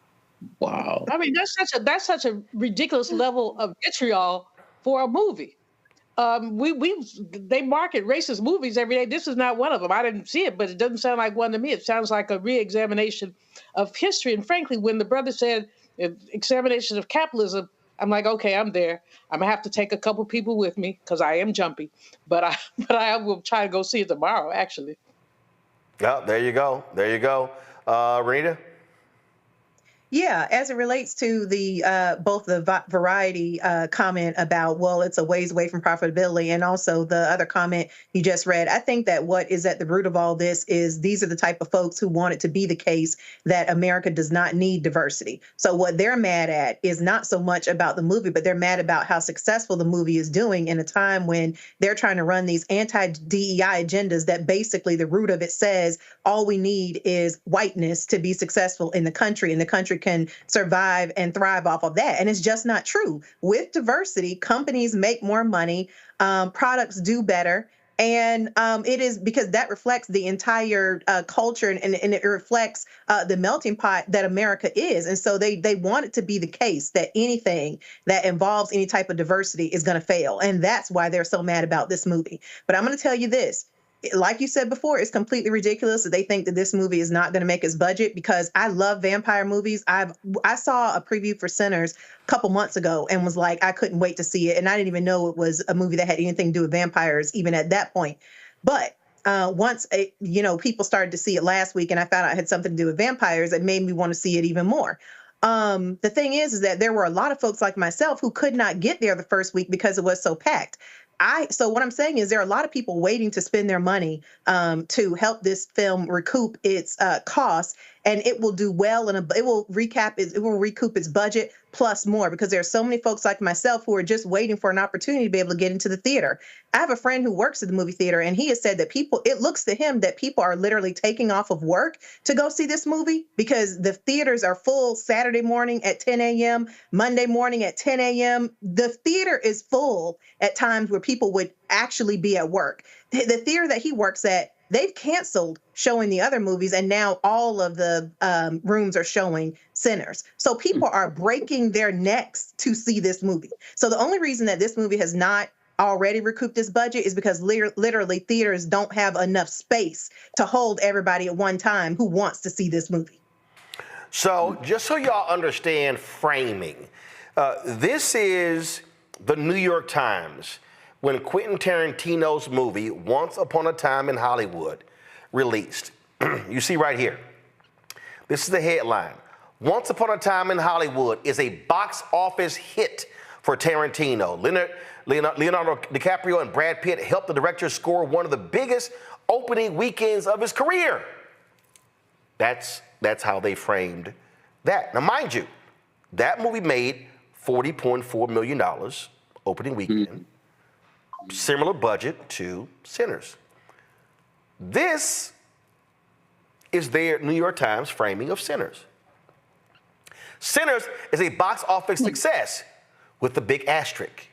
I mean, that's such a ridiculous level of vitriol for a movie. They market racist movies every day. This is not one of them. I didn't see it, but it doesn't sound like one to me. It sounds like a re-examination of history. And frankly, when the brother said examination of capitalism, I'm like, okay, I'm there. I'm gonna have to take a couple people with me because I am jumpy, but I will try to go see it tomorrow. Actually. Yeah, there you go. Renita? Yeah, as it relates to the both the Variety comment about, well, it's a ways away from profitability, and also the other comment you just read, I think that what is at the root of all this is these are the type of folks who want it to be the case that America does not need diversity. So what they're mad at is not so much about the movie, but they're mad about how successful the movie is doing in a time when they're trying to run these anti-DEI agendas that basically the root of it says all we need is whiteness to be successful in the country, and the country can survive and thrive off of that. And it's just not true. With diversity, companies make more money, products do better. And it is because that reflects the entire culture and it reflects the melting pot that America is. And so they want it to be the case that anything that involves any type of diversity is going to fail. And that's why they're so mad about this movie. But I'm going to tell you this. Like you said before, it's completely ridiculous that they think that this movie is not going to make its budget, because I love vampire movies. I saw a preview for Sinners a couple months ago and was like, I couldn't wait to see it. And I didn't even know it was a movie that had anything to do with vampires, even at that point. But once people started to see it last week and I found out it had something to do with vampires, it made me want to see it even more. The thing is that there were a lot of folks like myself who could not get there the first week because it was so packed. So what I'm saying is there are a lot of people waiting to spend their money to help this film recoup its costs, and it will do well, and it will recoup its budget plus more, because there are so many folks like myself who are just waiting for an opportunity to be able to get into the theater. I have a friend who works at the movie theater, and he has said that it looks to him that people are literally taking off of work to go see this movie, because the theaters are full Saturday morning at 10 a.m., Monday morning at 10 a.m. The theater is full at times where people would actually be at work. The theater that he works at, they've canceled showing the other movies, and now all of the rooms are showing Sinners. So people are breaking their necks to see this movie. So the only reason that this movie has not already recouped its budget is because literally theaters don't have enough space to hold everybody at one time who wants to see this movie. So just so y'all understand framing, this is the New York Times when Quentin Tarantino's movie Once Upon a Time in Hollywood released. You see right here. This is the headline. Once Upon a Time in Hollywood is a box office hit for Tarantino. Leonardo DiCaprio and Brad Pitt helped the director score one of the biggest opening weekends of his career. That's how they framed that. Now, mind you, that movie made $40.4 million opening weekend. Similar budget to Sinners. This is their New York Times framing of Sinners. Sinners is a box office success with the big asterisk.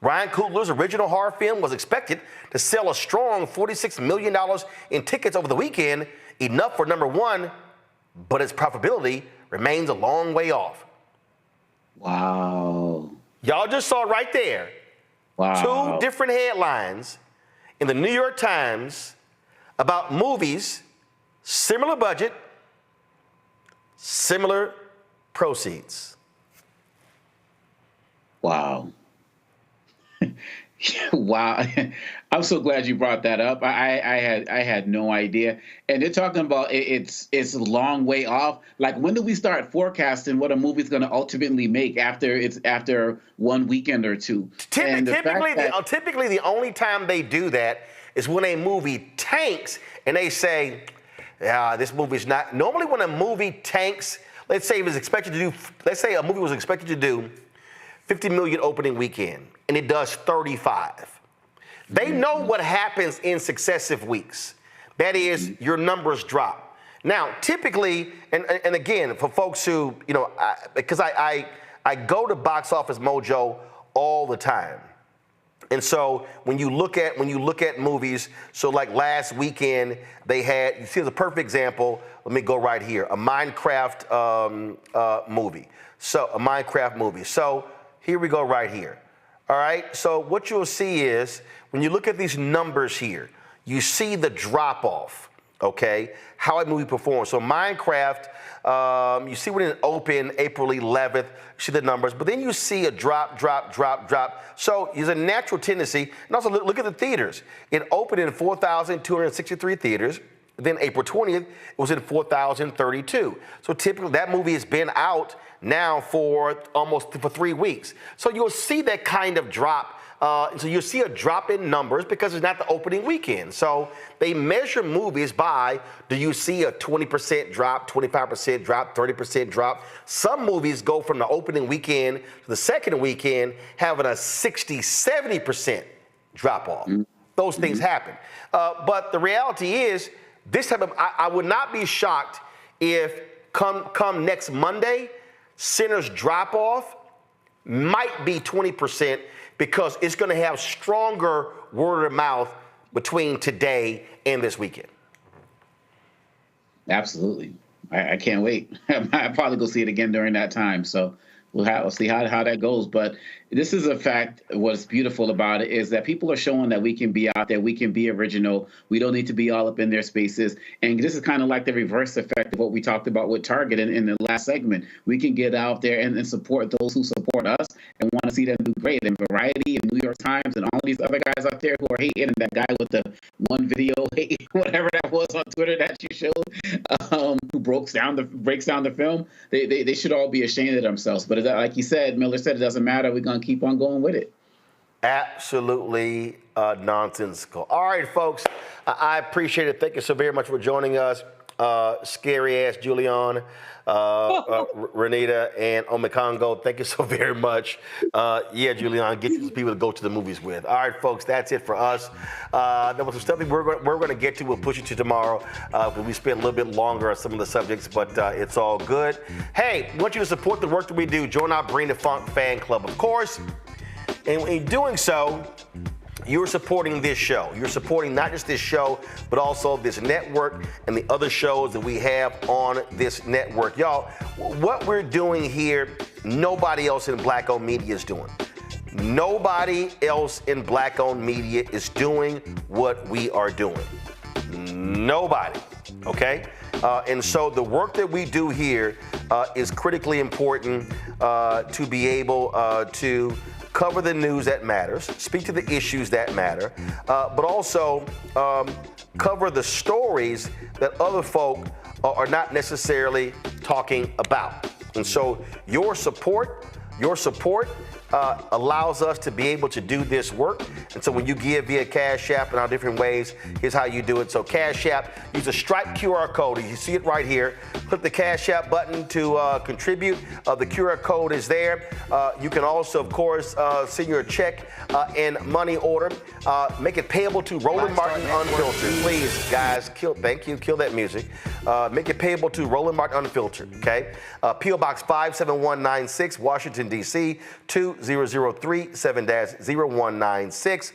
Ryan Coogler's original horror film was expected to sell a strong $46 million in tickets over the weekend, enough for number one, but its profitability remains a long way off. Wow. Y'all just saw right there. Wow. Two different headlines in the New York Times about movies, similar budget, similar proceeds. Wow. Wow. I'm so glad you brought that up. I had no idea. And they're talking about it's a long way off. Like, when do we start forecasting what a movie's going to ultimately make after one weekend or two? Typically, the only time they do that is when a movie tanks and they say, yeah, this movie's not. Normally when a movie tanks, let's say a movie was expected to do 50 million opening weekend, and it does 35. They know what happens in successive weeks. That is, your numbers drop. Now, typically, and again, for folks who, because I go to Box Office Mojo all the time. And so when you look at movies, so like last weekend, they had, you see the perfect example, let me go right here, a Minecraft movie. So, a Minecraft movie. So, here we go right here. All right, so what you'll see is, when you look at these numbers here, you see the drop-off, okay, how a movie performs. So Minecraft, you see when it opened April 11th, you see the numbers, but then you see a drop. So there's a natural tendency, and also look at the theaters. It opened in 4,263 theaters. Then April 20th, it was in 4,032. So typically that movie has been out now for 3 weeks. So you'll see that kind of drop. So you'll see a drop in numbers because it's not the opening weekend. So they measure movies by, do you see a 20% drop, 25% drop, 30% drop? Some movies go from the opening weekend to the second weekend having a 60, 70% drop off. Those things happen. But the reality is, this type of, I would not be shocked if come next Monday, Sinners drop off might be 20% because it's going to have stronger word of mouth between today and this weekend. Absolutely. I can't wait. I'll probably go see it again during that time. So we'll see how that goes. But this is a fact. What's beautiful about it is that people are showing that we can be out there. We can be original. We don't need to be all up in their spaces. And this is kind of like the reverse effect of what we talked about with Target in the last segment. We can get out there and support those who support us and want to see them do great. And Variety and New York Times and all these other guys out there who are hating, and that guy with the one video, whatever that was on Twitter that you showed, who breaks down the film, they should all be ashamed of themselves. But like you said, Miller said, it doesn't matter. We're going to keep on going with it. Absolutely nonsensical. All right, folks, I appreciate it. Thank you so very much for joining us. Scary ass Julian, Renita, and Omekongo. Thank you so very much. Yeah, Julian, get you some people to go to the movies with. All right, folks, that's it for us. There was some stuff we're going to get to. We'll push it to tomorrow. We spent a little bit longer on some of the subjects, but it's all good. Hey, we want you to support the work that we do. Join our Bring the Funk fan club, of course. And in doing so, you're supporting this show. You're supporting not just this show, but also this network and the other shows that we have on this network. Y'all, what we're doing here, nobody else in Black-owned media is doing. Nobody else in Black-owned media is doing what we are doing. Nobody, okay? And so the work that we do here is critically important to be able to cover the news that matters, speak to the issues that matter, but also cover the stories that other folk are not necessarily talking about. And so your support allows us to be able to do this work. And so when you give via Cash App and our different ways, here's how you do it. So Cash App, use a Stripe QR code. You see it right here. Click the Cash App button to contribute. The QR code is there. You can also, of course, send your check and money order. Make it payable to Roland Martin Unfiltered. Please, guys, thank you. Kill that music. Make it payable to Roland Martin Unfiltered, okay? P.O. Box 57196, Washington, D.C., 2037-0196.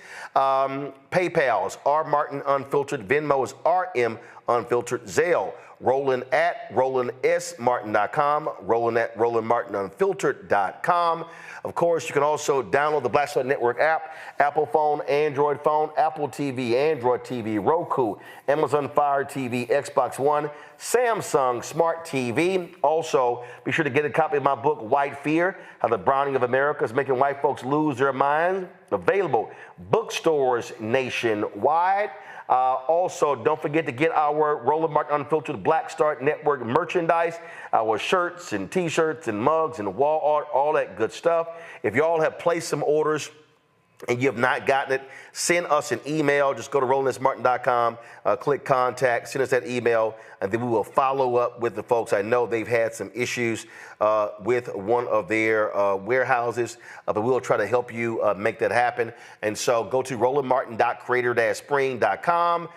PayPal's R Martin Unfiltered. Venmo's RM Unfiltered. Zelle, Roland at RolandSMartin.com. Roland at RolandMartinUnfiltered.com. Of course, you can also download the Black Star Network app, Apple phone, Android phone, Apple TV, Android TV, Roku, Amazon Fire TV, Xbox One, Samsung Smart TV. Also, be sure to get a copy of my book, White Fear, How the Browning of America is Making White Folks Lose Their Minds. available bookstores nationwide. Also, don't forget to get our Roland Martin Unfiltered Black Star Network merchandise, our shirts and t-shirts and mugs and wall art, all that good stuff. If y'all have placed some orders and you have not gotten it, send us an email. Just go to RolandSMartin.com, click contact, send us that email, and then we will follow up with the folks. I know they've had some issues with one of their warehouses, but we'll try to help you make that happen. And so go to RolandMartin.creator-spring.com.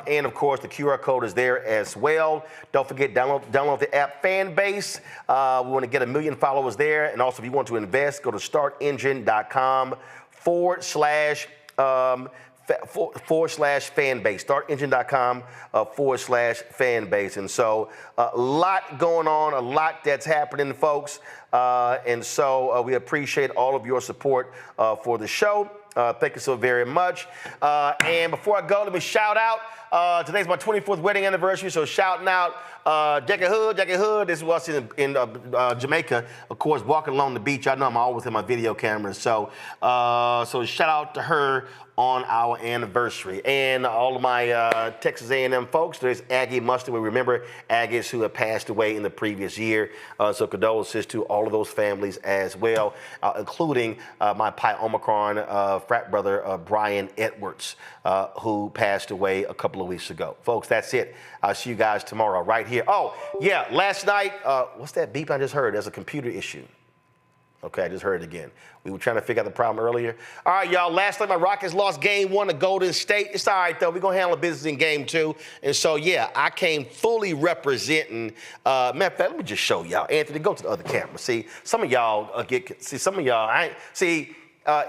And of course, the QR code is there as well. Don't forget, download the app Fanbase. We want to get 1 million followers there. And also, if you want to invest, go to startengine.com /fanbase, startengine.com /fanbase. And so a lot going on, a lot that's happening, folks. And so we appreciate all of your support for the show. Thank you so very much. And before I go, let me shout out. Today's my 24th wedding anniversary, so shouting out Jackie Hood. This was in Jamaica, of course, walking along the beach. I know I'm always in my video cameras, so shout out to her on our anniversary. And all of my Texas A&M folks, there's Aggie Mustard. We remember Aggies who have passed away in the previous year, so condolences to all of those families as well, including my Pi Omicron frat brother, Brian Edwards, who passed away a couple of weeks ago. Folks, that's it. I'll see you guys tomorrow right here. Oh, yeah, last night, what's that beep I just heard? There's a computer issue. Okay, I just heard it again. We were trying to figure out the problem earlier. All right, y'all, last night my Rockets lost game 1 to Golden State. It's all right, though. We're going to handle business in game 2. And so, yeah, I came fully representing. Matter of fact, let me just show y'all. Anthony, go to the other camera. See, some of y'all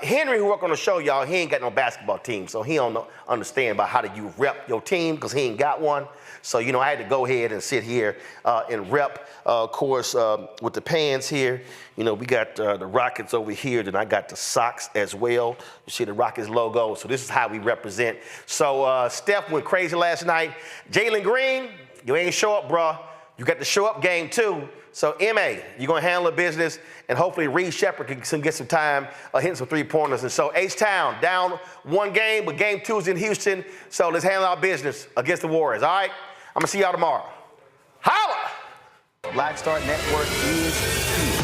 Henry, who worked on the show, y'all, he ain't got no basketball team, so he don't understand about how do you rep your team because he ain't got one. So, you know, I had to go ahead and sit here and rep, of course, with the pants here. You know, we got the Rockets over here, then I got the socks as well. You see the Rockets logo, so this is how we represent. So Steph went crazy last night. Jalen Green, you ain't show up, bro. You got to show up game 2. So, M.A., you're going to handle the business, and hopefully Reed Shepherd can get some time hitting some three-pointers. And so, H-Town, down 1 game, but game 2 is in Houston. So, let's handle our business against the Warriors, all right? I'm going to see y'all tomorrow. Holla! Black Star Network is here.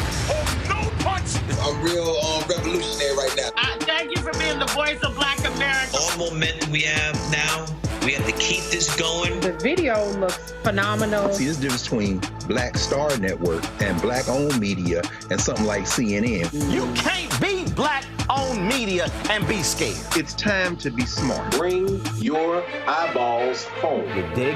No punch! I'm real revolutionary right now. Thank you for being the voice of Black America. All momentum we have now, we have to keep this going. The video looks phenomenal. See, there's a difference between Black Star Network and black-owned media and something like CNN. You can't be black-owned media and be scared. It's time to be smart. Bring your eyeballs home. You dig?